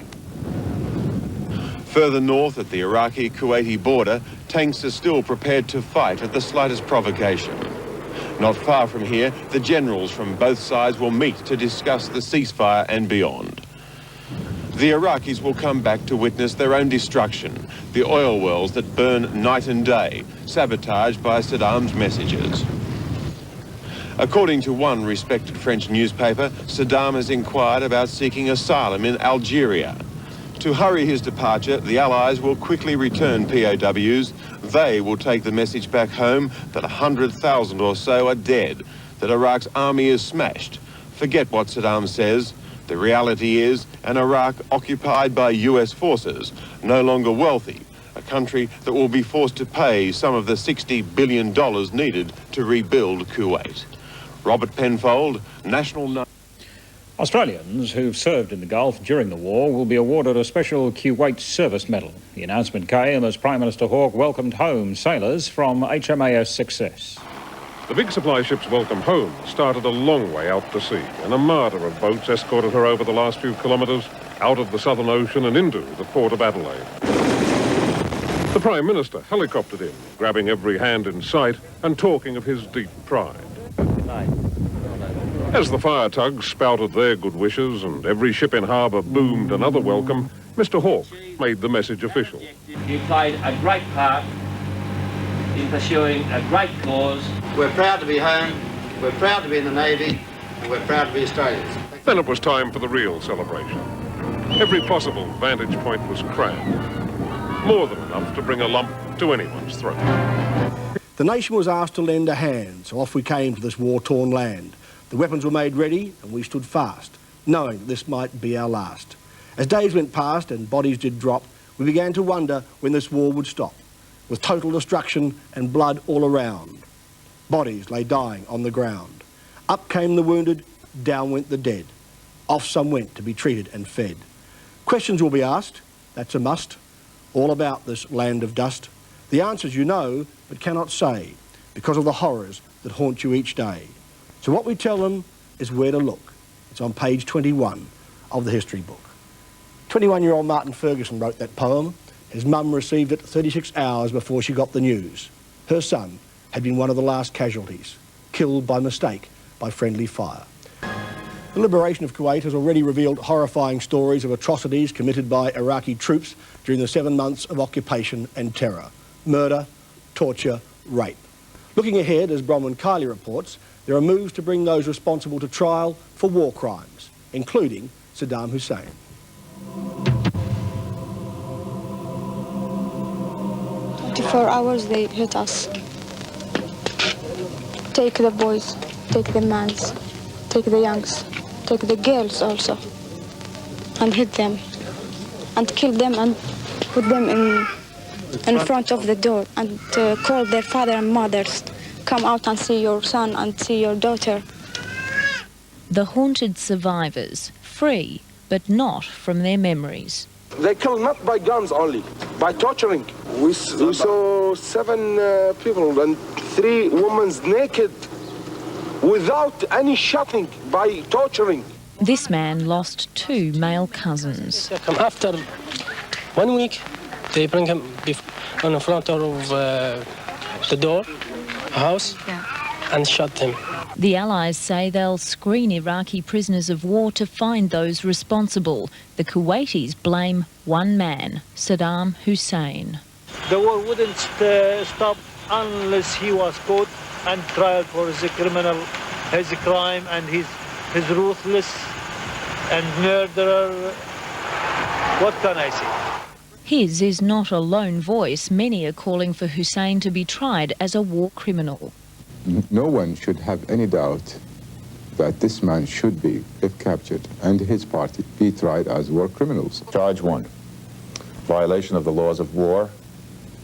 Further north at the Iraqi-Kuwaiti border, tanks are still prepared to fight at the slightest provocation. Not far from here, the generals from both sides will meet to discuss the ceasefire and beyond. The Iraqis will come back to witness their own destruction, the oil wells that burn night and day, sabotaged by Saddam's messages. According to one respected French newspaper, Saddam has inquired about seeking asylum in Algeria. To hurry his departure, the Allies will quickly return POWs. They will take the message back home that 100,000 or so are dead, that Iraq's army is smashed. Forget what Saddam says. The reality is an Iraq occupied by US forces, no longer wealthy, a country that will be forced to pay some of the $60 billion needed to rebuild Kuwait. Robert Penfold, National... Australians who've served in the Gulf during the war will be awarded a special Kuwait Service Medal. The announcement came as Prime Minister Hawke welcomed home sailors from HMAS Success. The big supply ship's welcome home started a long way out to sea, an armada of boats escorted her over the last few kilometres, out of the Southern Ocean and into the port of Adelaide. The Prime Minister helicoptered in, grabbing every hand in sight and talking of his deep pride. As the fire tugs spouted their good wishes and every ship in harbour boomed another welcome, Mr Hawke made the message official. You played a great part in pursuing a great cause. We're proud to be home, we're proud to be in the Navy, and we're proud to be Australians. Then it was time for the real celebration. Every possible vantage point was crammed, more than enough to bring a lump to anyone's throat. The nation was asked to lend a hand, so off we came to this war-torn land. The weapons were made ready, and we stood fast, knowing that this might be our last. As days went past and bodies did drop, we began to wonder when this war would stop, with total destruction and blood all around. Bodies lay dying on the ground. Up came the wounded, down went the dead. Off some went to be treated and fed. Questions will be asked, that's a must, all about this land of dust. The answers you know, but cannot say, because of the horrors that haunt you each day. So what we tell them is where to look. It's on page 21 of the history book. 21-year-old Martin Ferguson wrote that poem. His mum received it 36 hours before she got the news. Her son had been one of the last casualties, killed by mistake by friendly fire. The liberation of Kuwait has already revealed horrifying stories of atrocities committed by Iraqi troops during the 7 months of occupation and terror. Murder, torture, rape. Looking ahead, as Bronwyn Kiley reports, there are moves to bring those responsible to trial for war crimes, including Saddam Hussein. For 24 hours they hit us. take the boys, take the mans, take the youngs, take the girls also, and hit them, and kill them, and put them in front of the door, and call their father and mothers, come out and see your son and see your daughter. The haunted survivors, free but not from their memories. They kill not by guns only, by torturing. We saw 7 people and 3 women naked without any shooting, by torturing. This man lost 2 male cousins. After 1 week, they bring him in front of the door, house, and shot him. The Allies say they'll screen Iraqi prisoners of war to find those responsible. The Kuwaitis blame one man, Saddam Hussein. The war wouldn't stop unless he was caught and tried for his crime and his ruthless and murderer. What can I say? His is not a lone voice. Many are calling for Hussein to be tried as a war criminal. No one should have any doubt that this man should be, if captured, and his party be tried as war criminals. Charge 1, violation of the laws of war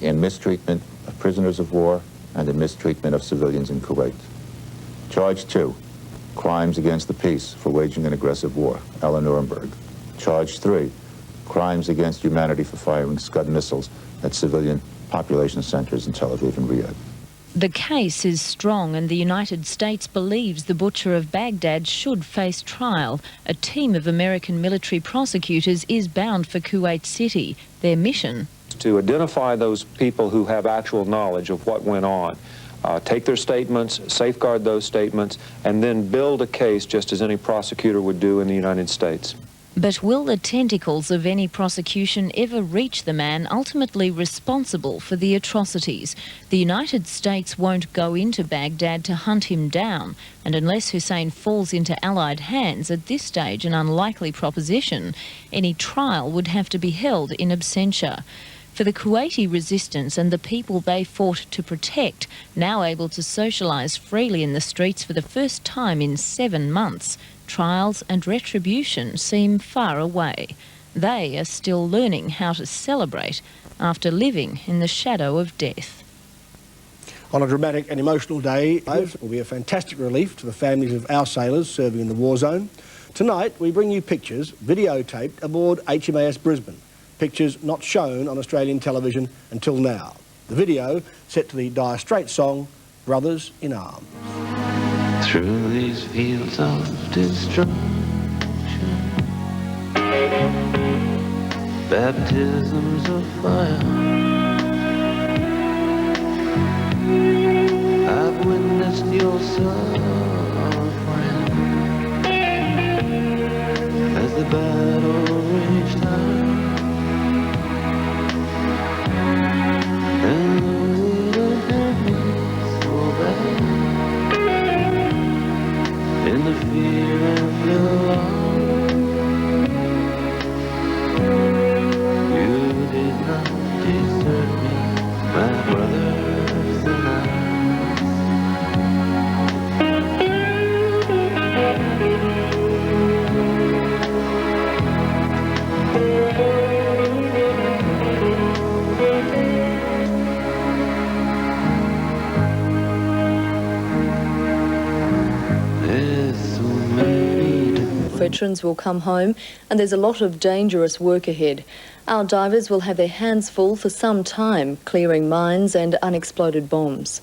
in mistreatment of prisoners of war and in mistreatment of civilians in Kuwait. Charge 2, crimes against the peace for waging an aggressive war, Ella Nuremberg. Charge 3, crimes against humanity for firing Scud missiles at civilian population centers in Tel Aviv and Riyadh. The case is strong and the United States believes the butcher of Baghdad should face trial. A team of American military prosecutors is bound for Kuwait City. Their mission? To identify those people who have actual knowledge of what went on, take their statements, safeguard those statements, and then build a case just as any prosecutor would do in the United States. But will the tentacles of any prosecution ever reach the man ultimately responsible for the atrocities? The United States won't go into Baghdad to hunt him down, and unless Hussein falls into Allied hands, at this stage an unlikely proposition, any trial would have to be held in absentia. For the Kuwaiti resistance and the people they fought to protect, now able to socialise freely in the streets for the first time in 7 months, trials and retribution seem far away. They are still learning how to celebrate after living in the shadow of death. On a dramatic and emotional day, it will be a fantastic relief to the families of our sailors serving in the war zone. Tonight, we bring you pictures videotaped aboard HMAS Brisbane, pictures not shown on Australian television until now. The video set to the Dire Straits song, Brothers in Arms. Through these fields of destruction, baptisms of fire, I've witnessed your suffering as the battle raged high, and the weight of heaven so bad. In the fear and the alarm, you did not desert me, my brothers and I. Veterans will come home and there's a lot of dangerous work ahead. Our divers will have their hands full for some time, clearing mines and unexploded bombs.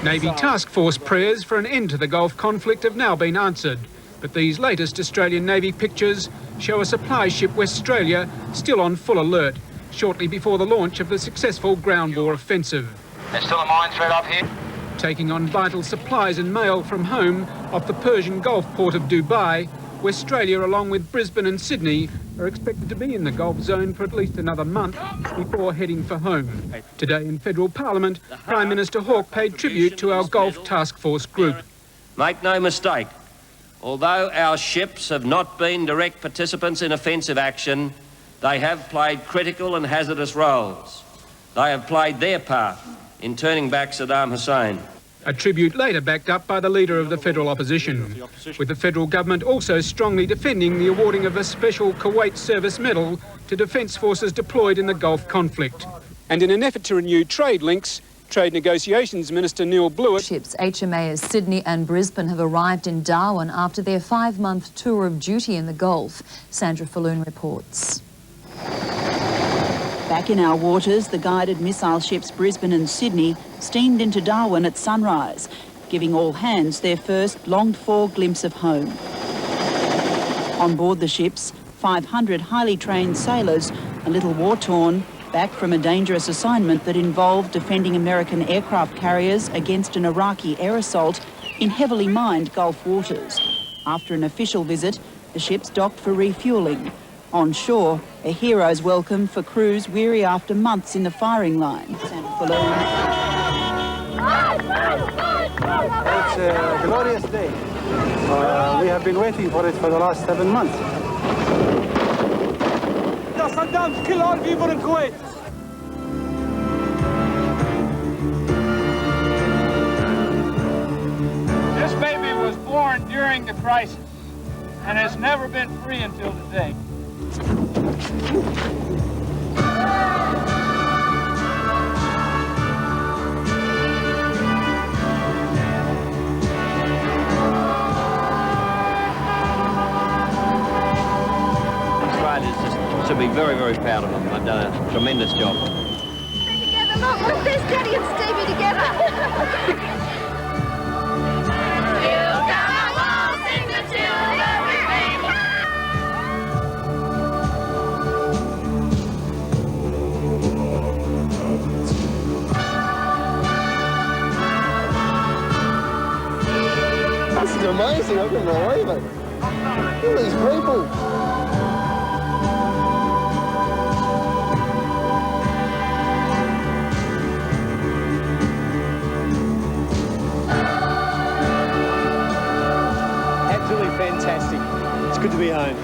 Navy Task Force prayers for an end to the Gulf conflict have now been answered, but these latest Australian Navy pictures show a supply ship Westralia still on full alert, shortly before the launch of the successful ground war offensive. There's still a mine threat up here. Taking on vital supplies and mail from home off the Persian Gulf port of Dubai, Westralia, along with Brisbane and Sydney, are expected to be in the Gulf zone for at least another month before heading for home. Today in Federal Parliament, Prime Minister Hawke paid tribute to our Gulf Task Force group. Make no mistake, although our ships have not been direct participants in offensive action, they have played critical and hazardous roles. They have played their part in turning back Saddam Hussein. a tribute later backed up by the leader of the federal opposition, with the federal government also strongly defending the awarding of a special Kuwait Service Medal to defence forces deployed in the Gulf conflict. And in an effort to renew trade links, Trade Negotiations Minister Neil Blewett... Ships HMAS Sydney and Brisbane have arrived in Darwin after their 5-month tour of duty in the Gulf. Sandra Falloon reports. Back in our waters, the guided missile ships Brisbane and Sydney steamed into Darwin at sunrise, giving all hands their first longed-for glimpse of home. On board the ships, 500 highly trained sailors, a little war-torn, back from a dangerous assignment that involved defending American aircraft carriers against an Iraqi air assault in heavily mined Gulf waters. After an official visit, the ships docked for refuelling. On shore, a hero's welcome for crews weary after months in the firing line. Sandra Falloon. It's a glorious day. We have been waiting for it for the last 7 months. Saddam, kill all people in Kuwait. This baby was born during the crisis and has never been free until today. Australians should be very, very proud of them. They've done a tremendous job. Together, look, there's Daddy and Stevie together. This is amazing, I couldn't believe it. Look at these people. Absolutely fantastic. It's good to be home.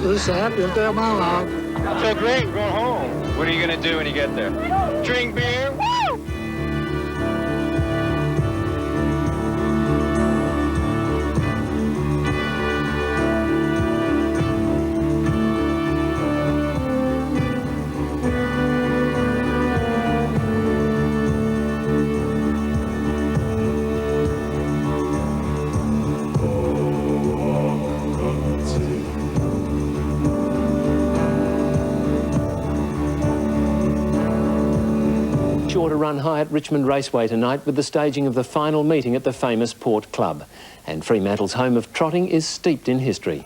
It's the happiest day of my life. I feel great, we're going home. What are you going to do when you get there? Drink beer? Sure to run high at Richmond Raceway tonight with the staging of the final meeting at the famous Port Club. And Fremantle's home of trotting is steeped in history.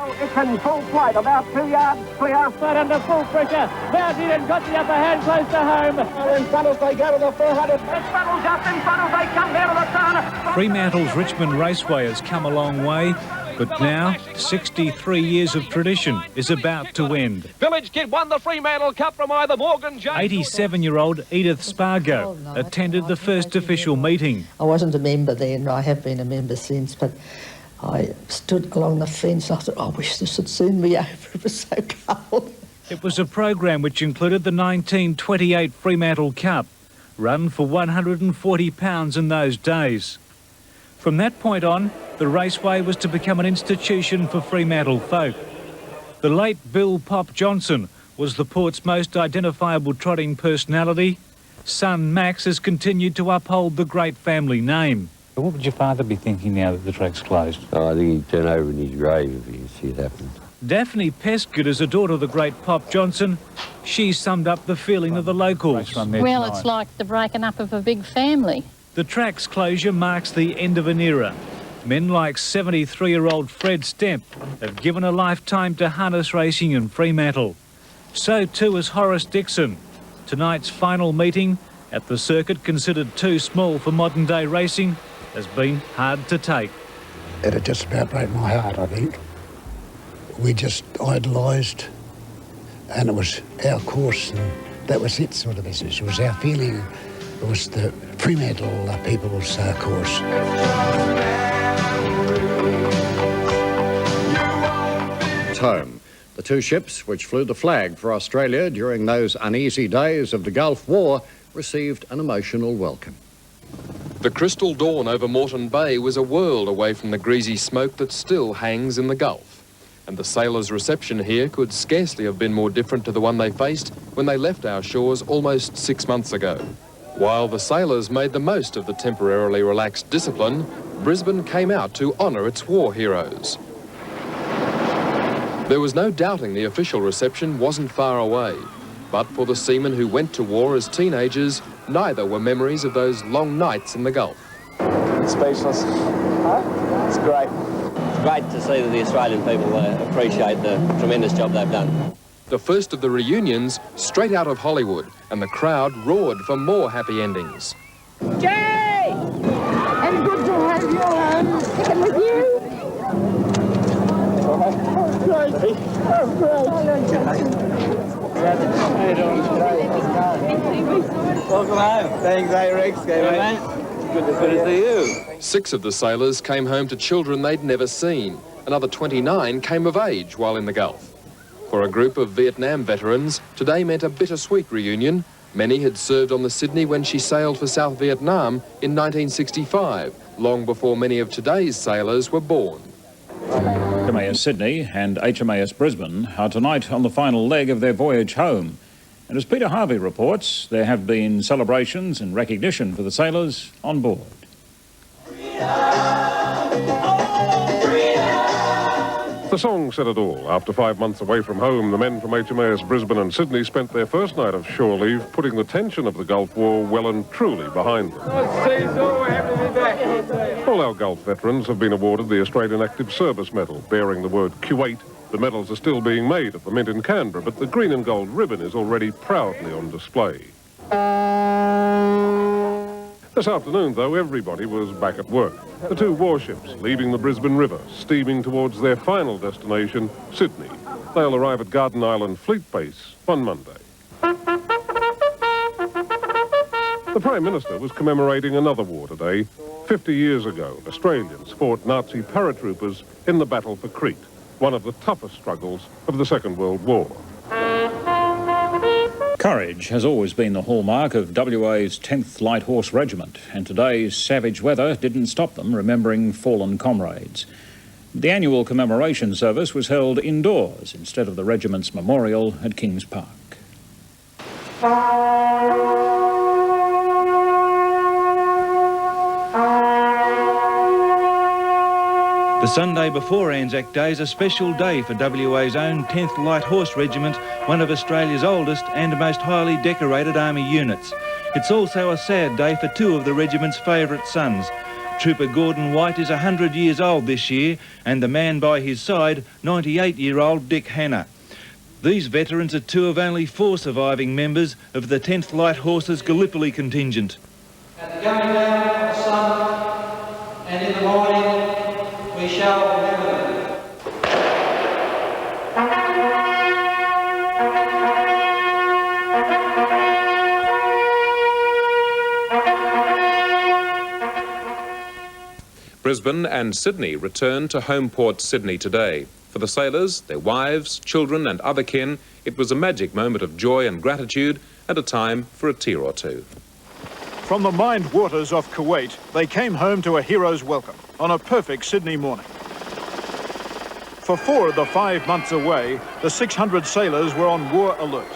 It's in full flight, about 2 yards clear. But under full pressure. Mounted and got the upper hand close to home. In front as they go to the 400. It's Funnel just in front as they come down to the turn. Fremantle's Richmond Raceway has come a long way, but now 63 years of tradition is about to end. Village Kid won the Fremantle Cup from either Morgan James. 87-year-old Edith Spargo attended the first official meeting. I wasn't a member then, I have been a member since, but I stood along the fence and I thought, I wish this would soon be over, it was so cold. It was a program which included the 1928 Fremantle Cup, run for £140 in those days. From that point on, the raceway was to become an institution for Fremantle folk. The late Bill Pop Johnson was the port's most identifiable trotting personality. Son Max has continued to uphold the great family name. What would your father be thinking now that the track's closed? Oh, I think he'd turn over in his grave if he could see it happen. Daphne Pescott is a daughter of the great Pop Johnson. She summed up the feeling of the locals. Well, it's like the breaking up of a big family. The track's closure marks the end of an era. Men like 73-year-old Fred Stemp have given a lifetime to harness racing in Fremantle. So too has Horace Dixon. Tonight's final meeting at the circuit, considered too small for modern-day racing, has been hard to take. It'd just about break my heart, I think. We just idolised, and it was our course, and that was it sort of business. It was our feeling. It was the Fremantle people's course. at home. The two ships, which flew the flag for Australia during those uneasy days of the Gulf War, received an emotional welcome. The crystal dawn over Moreton Bay was a world away from the greasy smoke that still hangs in the Gulf. And the sailors' reception here could scarcely have been more different to the one they faced when they left our shores almost 6 months ago. While the sailors made the most of the temporarily relaxed discipline, Brisbane came out to honour its war heroes. There was no doubting the official reception wasn't far away. But for the seamen who went to war as teenagers, neither were memories of those long nights in the Gulf. Speechless. It's great. It's great to see that the Australian people appreciate the tremendous job they've done. The first of the reunions straight out of Hollywood, and the crowd roared for more happy endings. Jay! And good to have you sticking with you. Welcome home. Thanks, Rex. Good to see you. 6 of the sailors came home to children they'd never seen. Another 29 came of age while in the Gulf. For a group of Vietnam veterans, today meant a bittersweet reunion. Many had served on the Sydney when she sailed for South Vietnam in 1965, long before many of today's sailors were born. HMAS Sydney and HMAS Brisbane are tonight on the final leg of their voyage home. And as Peter Harvey reports, there have been celebrations and recognition for the sailors on board. The song said it all. After 5 months away from home, the men from HMAS Brisbane and Sydney spent their first night of shore leave putting the tension of the Gulf War well and truly behind them. All our Gulf veterans have been awarded the Australian Active Service Medal, bearing the word Kuwait. The medals are still being made at the Mint in Canberra, but the green and gold ribbon is already proudly on display. This afternoon, though, everybody was back at work. The two warships leaving the Brisbane River, steaming towards their final destination, Sydney. They'll arrive at Garden Island Fleet Base on Monday. The Prime Minister was commemorating another war today. 50 years ago, Australians fought Nazi paratroopers in the battle for Crete, one of the toughest struggles of the Second World War. Courage has always been the hallmark of WA's 10th Light Horse Regiment, and today's savage weather didn't stop them remembering fallen comrades. The annual commemoration service was held indoors instead of the regiment's memorial at Kings Park. The Sunday before Anzac Day is a special day for WA's own 10th Light Horse Regiment, one of Australia's oldest and most highly decorated army units. It's also a sad day for 2 of the regiment's favourite sons. Trooper Gordon White is 100 years old this year, and the man by his side, 98-year-old Dick Hanna. These veterans are 2 of only 4 surviving members of the 10th Light Horse's Gallipoli contingent. At the going down of the sun and in the morning, we shall remember them. Brisbane and Sydney return to home port Sydney today. For the sailors, their wives, children and other kin, it was a magic moment of joy and gratitude and a time for a tear or two. From the mined waters off Kuwait, they came home to a hero's welcome on a perfect Sydney morning. For 4 of the 5 months away, the 600 sailors were on war alert,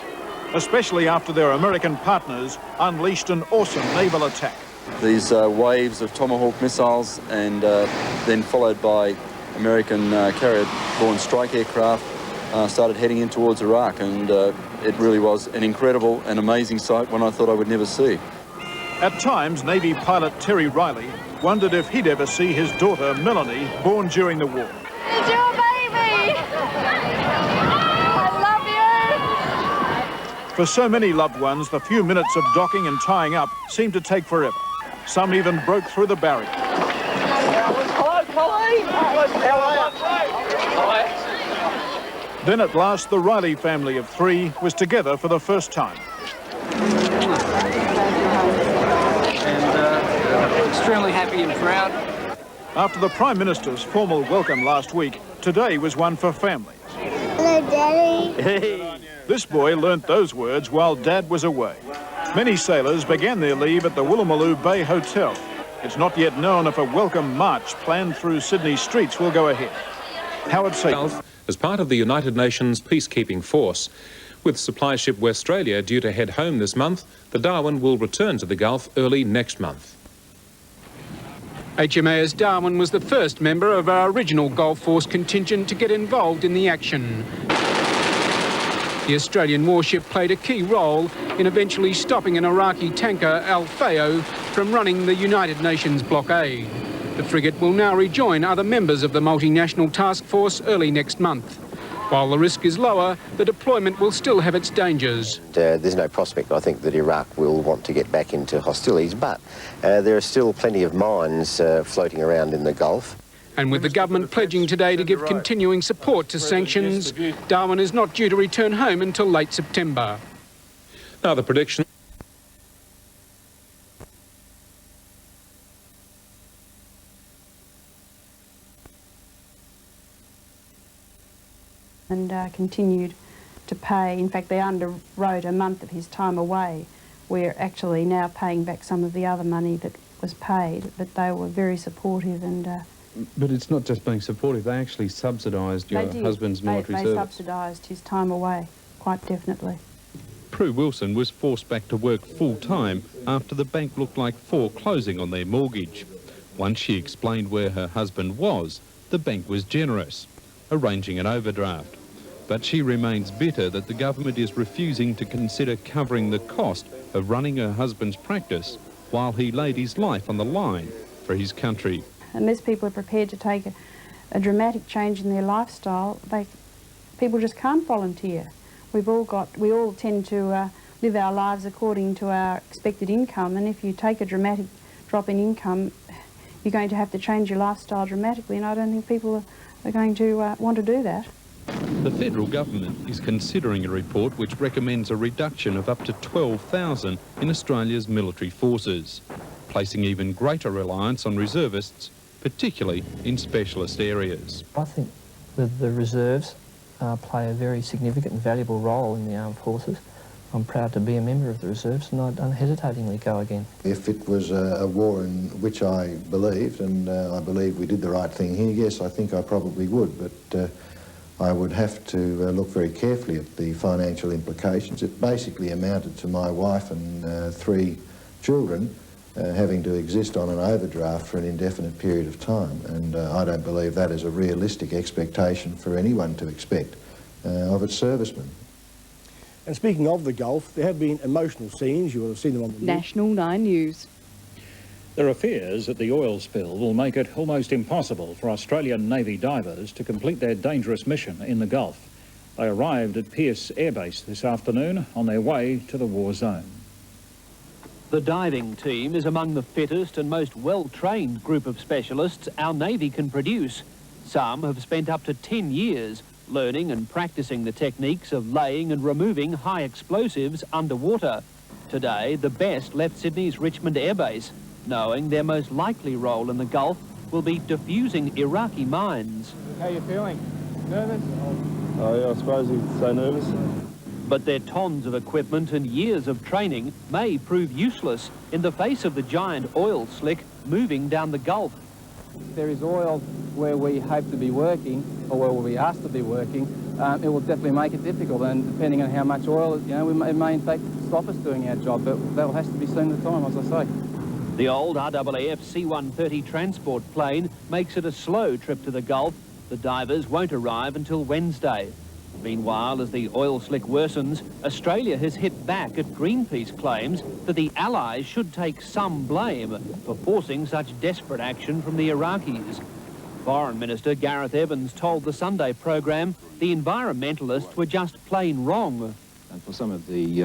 especially after their American partners unleashed an awesome naval attack. These waves of Tomahawk missiles and then followed by American carrier-borne strike aircraft started heading in towards Iraq, and it really was an incredible and amazing sight, one I thought I would never see. At times, Navy pilot Terry Riley wondered if he'd ever see his daughter, Melanie, born during the war. It's your baby! I love you! For so many loved ones, the few minutes of docking and tying up seemed to take forever. Some even broke through the barrier. Hello, Colleen! Then at last, the Riley family of 3 was together for the first time. And extremely happy and proud. After the Prime Minister's formal welcome last week, Today was one for families. Hello, Daddy. This boy learnt those words while Dad was away. Many sailors began their leave at the Woolloomooloo Bay Hotel. It's not yet known if a welcome march planned through Sydney streets will go ahead. Howard Satan. As part of the United Nations peacekeeping force. With supply ship Westralia due to head home this month, the Darwin will return to the Gulf early next month. HMAS Darwin was the first member of our original Gulf Force contingent to get involved in the action. The Australian warship played a key role in eventually stopping an Iraqi tanker, Al Fayyo, from running the United Nations blockade. The frigate will now rejoin other members of the multinational task force early next month. While the risk is lower, the deployment will still have its dangers. There's no prospect, I think, that Iraq will want to get back into hostilities, but there are still plenty of mines floating around in the Gulf. And with the government pledging today to give continuing support to sanctions, Darwin is not due to return home until late September. Now the prediction. And continued to pay. In fact, they underwrote a month of his time away. We're actually now paying back some of the other money that was paid, but they were very supportive and... But it's not just being supportive, they actually subsidised your husband's military service. They subsidised his time away, quite definitely. Prue Wilson was forced back to work full-time after the bank looked like foreclosing on their mortgage. Once she explained where her husband was, the bank was generous, arranging an overdraft. But she remains bitter that the government is refusing to consider covering the cost of running her husband's practice while he laid his life on the line for his country. Unless people are prepared to take a dramatic change in their lifestyle, people just can't volunteer. We all tend to live our lives according to our expected income, and if you take a dramatic drop in income, you're going to have to change your lifestyle dramatically, and I don't think people are going to want to do that. The federal government is considering a report which recommends a reduction of up to 12,000 in Australia's military forces, placing even greater reliance on reservists, particularly in specialist areas. I think that the reserves play a very significant and valuable role in the armed forces. I'm proud to be a member of the reserves, and I'd unhesitatingly go again. If it was a war in which I believed, and I believe we did the right thing here, yes, I think I probably would, but I would have to look very carefully at the financial implications. It basically amounted to my wife and 3 children having to exist on an overdraft for an indefinite period of time, and I don't believe that is a realistic expectation for anyone to expect of its servicemen. And speaking of the Gulf, there have been emotional scenes. You will have seen them on the news. National 9 News. There are fears that the oil spill will make it almost impossible for Australian Navy divers to complete their dangerous mission in the Gulf. They arrived at Pearce Air Base this afternoon on their way to the war zone. The diving team is among the fittest and most well-trained group of specialists our Navy can produce. Some have spent up to 10 years learning and practicing the techniques of laying and removing high explosives underwater. Today, the best left Sydney's Richmond Air Base, knowing their most likely role in the Gulf will be defusing Iraqi mines. How are you feeling? Nervous? Oh, yeah, I suppose you'd say nervous. But their tons of equipment and years of training may prove useless in the face of the giant oil slick moving down the Gulf. There is oil where we hope to be working, or where we'll be asked to be working. It will definitely make it difficult, and depending on how much oil, it may in fact stop us doing our job, but that has to be seen at the time, as I say. The old RAAF C-130 transport plane makes it a slow trip to the Gulf. The divers won't arrive until Wednesday. Meanwhile, as the oil slick worsens, Australia has hit back at Greenpeace claims that the Allies should take some blame for forcing such desperate action from the Iraqis. Foreign Minister Gareth Evans told the Sunday program the environmentalists were just plain wrong. And for some of the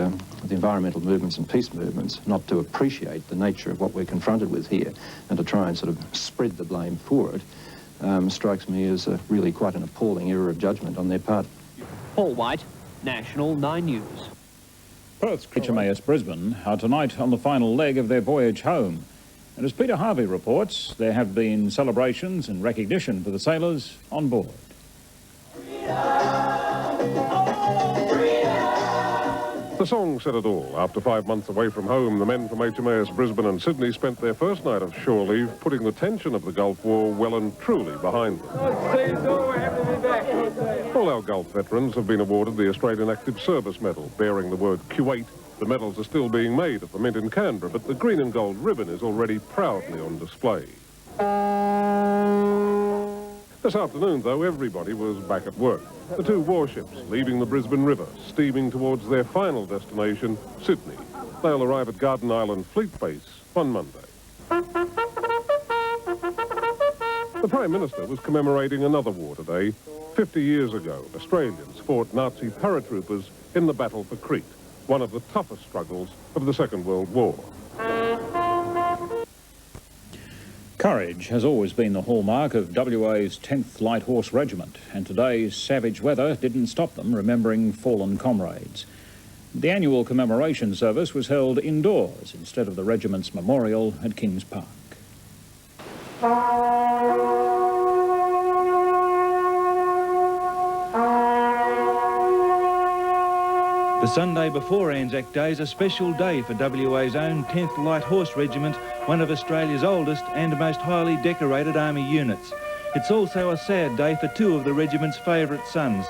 environmental movements and peace movements not to appreciate the nature of what we're confronted with here and to try and sort of spread the blame for it strikes me as really quite an appalling error of judgment on their part. Paul White, National 9 News. Perth's HMAS Brisbane are tonight on the final leg of their voyage home. And as Peter Harvey reports, there have been celebrations and recognition for the sailors on board. The song said it all. After 5 months away from home, the men from HMAS Brisbane and Sydney spent their first night of shore leave putting the tension of the Gulf War well and truly behind them. All our Gulf veterans have been awarded the Australian Active Service Medal, bearing the word Kuwait. The medals are still being made at the Mint in Canberra, but the green and gold ribbon is already proudly on display. This afternoon, though, everybody was back at work. The two warships leaving the Brisbane River, steaming towards their final destination, Sydney. They'll arrive at Garden Island Fleet Base on Monday. The Prime Minister was commemorating another war today. 50 years ago, Australians fought Nazi paratroopers in the battle for Crete, one of the toughest struggles of the Second World War. Courage has always been the hallmark of WA's 10th Light Horse Regiment, and today's savage weather didn't stop them remembering fallen comrades. The annual commemoration service was held indoors instead of the regiment's memorial at Kings Park. The Sunday before Anzac Day is a special day for WA's own 10th Light Horse Regiment, one of Australia's oldest and most highly decorated army units. It's also a sad day for two of the regiment's favourite sons.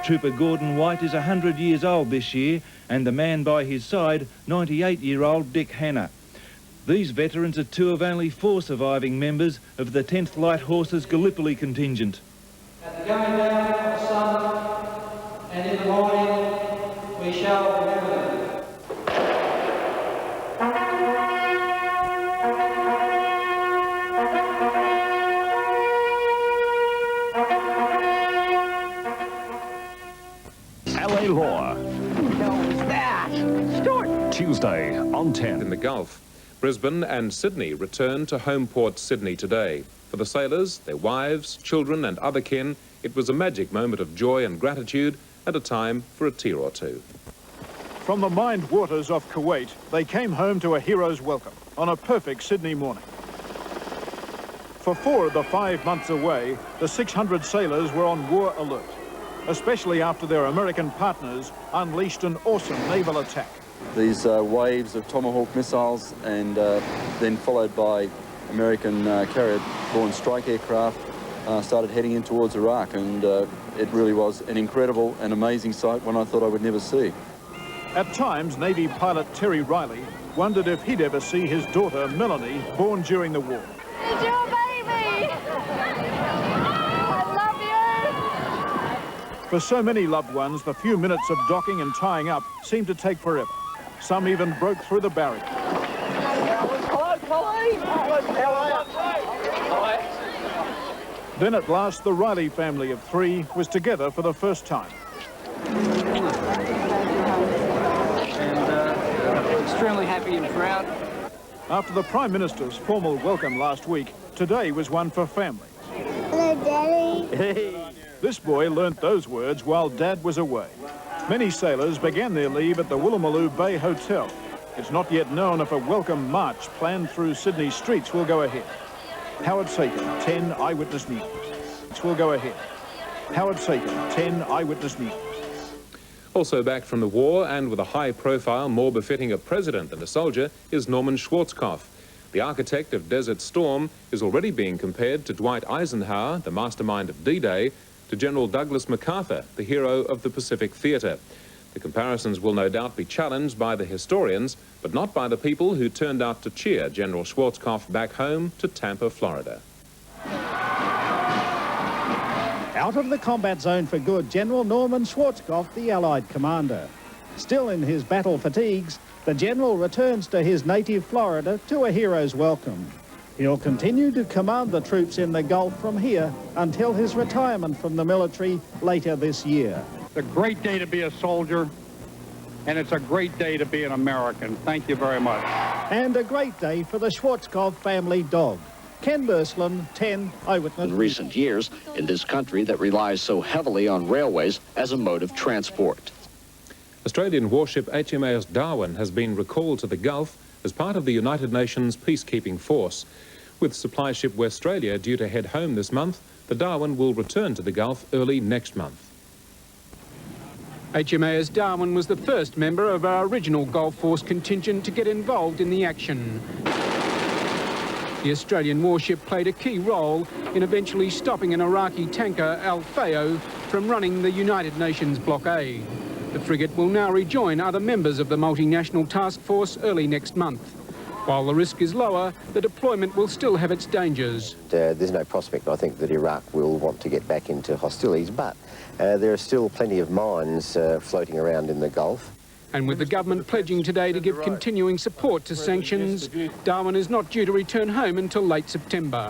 Trooper Gordon White is 100 years old this year, and the man by his side, 98-year-old Dick Hanna. These veterans are two of only 4 surviving members of the 10th Light Horse's Gallipoli contingent. At the going down of the sun and in the morning, we shall remember them. LA Law. Who the hell was that? Stuart! Tuesday on 10. In the Gulf, Brisbane and Sydney return to home port Sydney today. For the sailors, their wives, children and other kin, it was a magic moment of joy and gratitude and a time for a tear or two. From the mined waters of Kuwait, they came home to a hero's welcome on a perfect Sydney morning. For 4 of the 5 months away, the 600 sailors were on war alert, especially after their American partners unleashed an awesome naval attack. These waves of Tomahawk missiles and then followed by American carrier-borne strike aircraft started heading in towards Iraq, and it really was an incredible and amazing sight, one I thought I would never see. At times, Navy pilot Terry Riley wondered if he'd ever see his daughter, Melanie, born during the war. It's your baby! I love you! For so many loved ones, the few minutes of docking and tying up seemed to take forever. Some even broke through the barrier. Hello, Colleen! Then at last, the Riley family of 3 was together for the first time. Extremely happy and proud. After the Prime Minister's formal welcome last week, today was one for families. Hello, Daddy. This boy learnt those words while Dad was away. Many sailors began their leave at the Woolloomooloo Bay Hotel. It's not yet known if a welcome march planned through Sydney streets will go ahead. Howard Sagan, 10 Eyewitness News. It will go ahead. Howard Sagan, 10 Eyewitness News. Also back from the war and with a high profile more befitting a president than a soldier is Norman Schwarzkopf. The architect of Desert Storm is already being compared to Dwight Eisenhower, the mastermind of D-Day, to General Douglas MacArthur, the hero of the Pacific Theatre. The comparisons will no doubt be challenged by the historians, but not by the people who turned out to cheer General Schwarzkopf back home to Tampa, Florida. Out of the combat zone for good, General Norman Schwarzkopf, the Allied commander. Still in his battle fatigues, the General returns to his native Florida to a hero's welcome. He'll continue to command the troops in the Gulf from here until his retirement from the military later this year. It's a great day to be a soldier, and it's a great day to be an American. Thank you very much. And a great day for the Schwarzkopf family dog. Ken Bursland, 10 Eyewitness. In recent years, in this country that relies so heavily on railways as a mode of transport. Australian warship HMAS Darwin has been recalled to the Gulf as part of the United Nations peacekeeping force. With supply ship Westralia due to head home this month, the Darwin will return to the Gulf early next month. HMAS Darwin was the first member of our original Gulf Force contingent to get involved in the action. The Australian warship played a key role in eventually stopping an Iraqi tanker, Al Fayyo, from running the United Nations blockade. The frigate will now rejoin other members of the multinational task force early next month. While the risk is lower, the deployment will still have its dangers. There's no prospect, I think, that Iraq will want to get back into hostilities, but there are still plenty of mines floating around in the Gulf. And with the government pledging today to give continuing support to sanctions, Darwin is not due to return home until late September.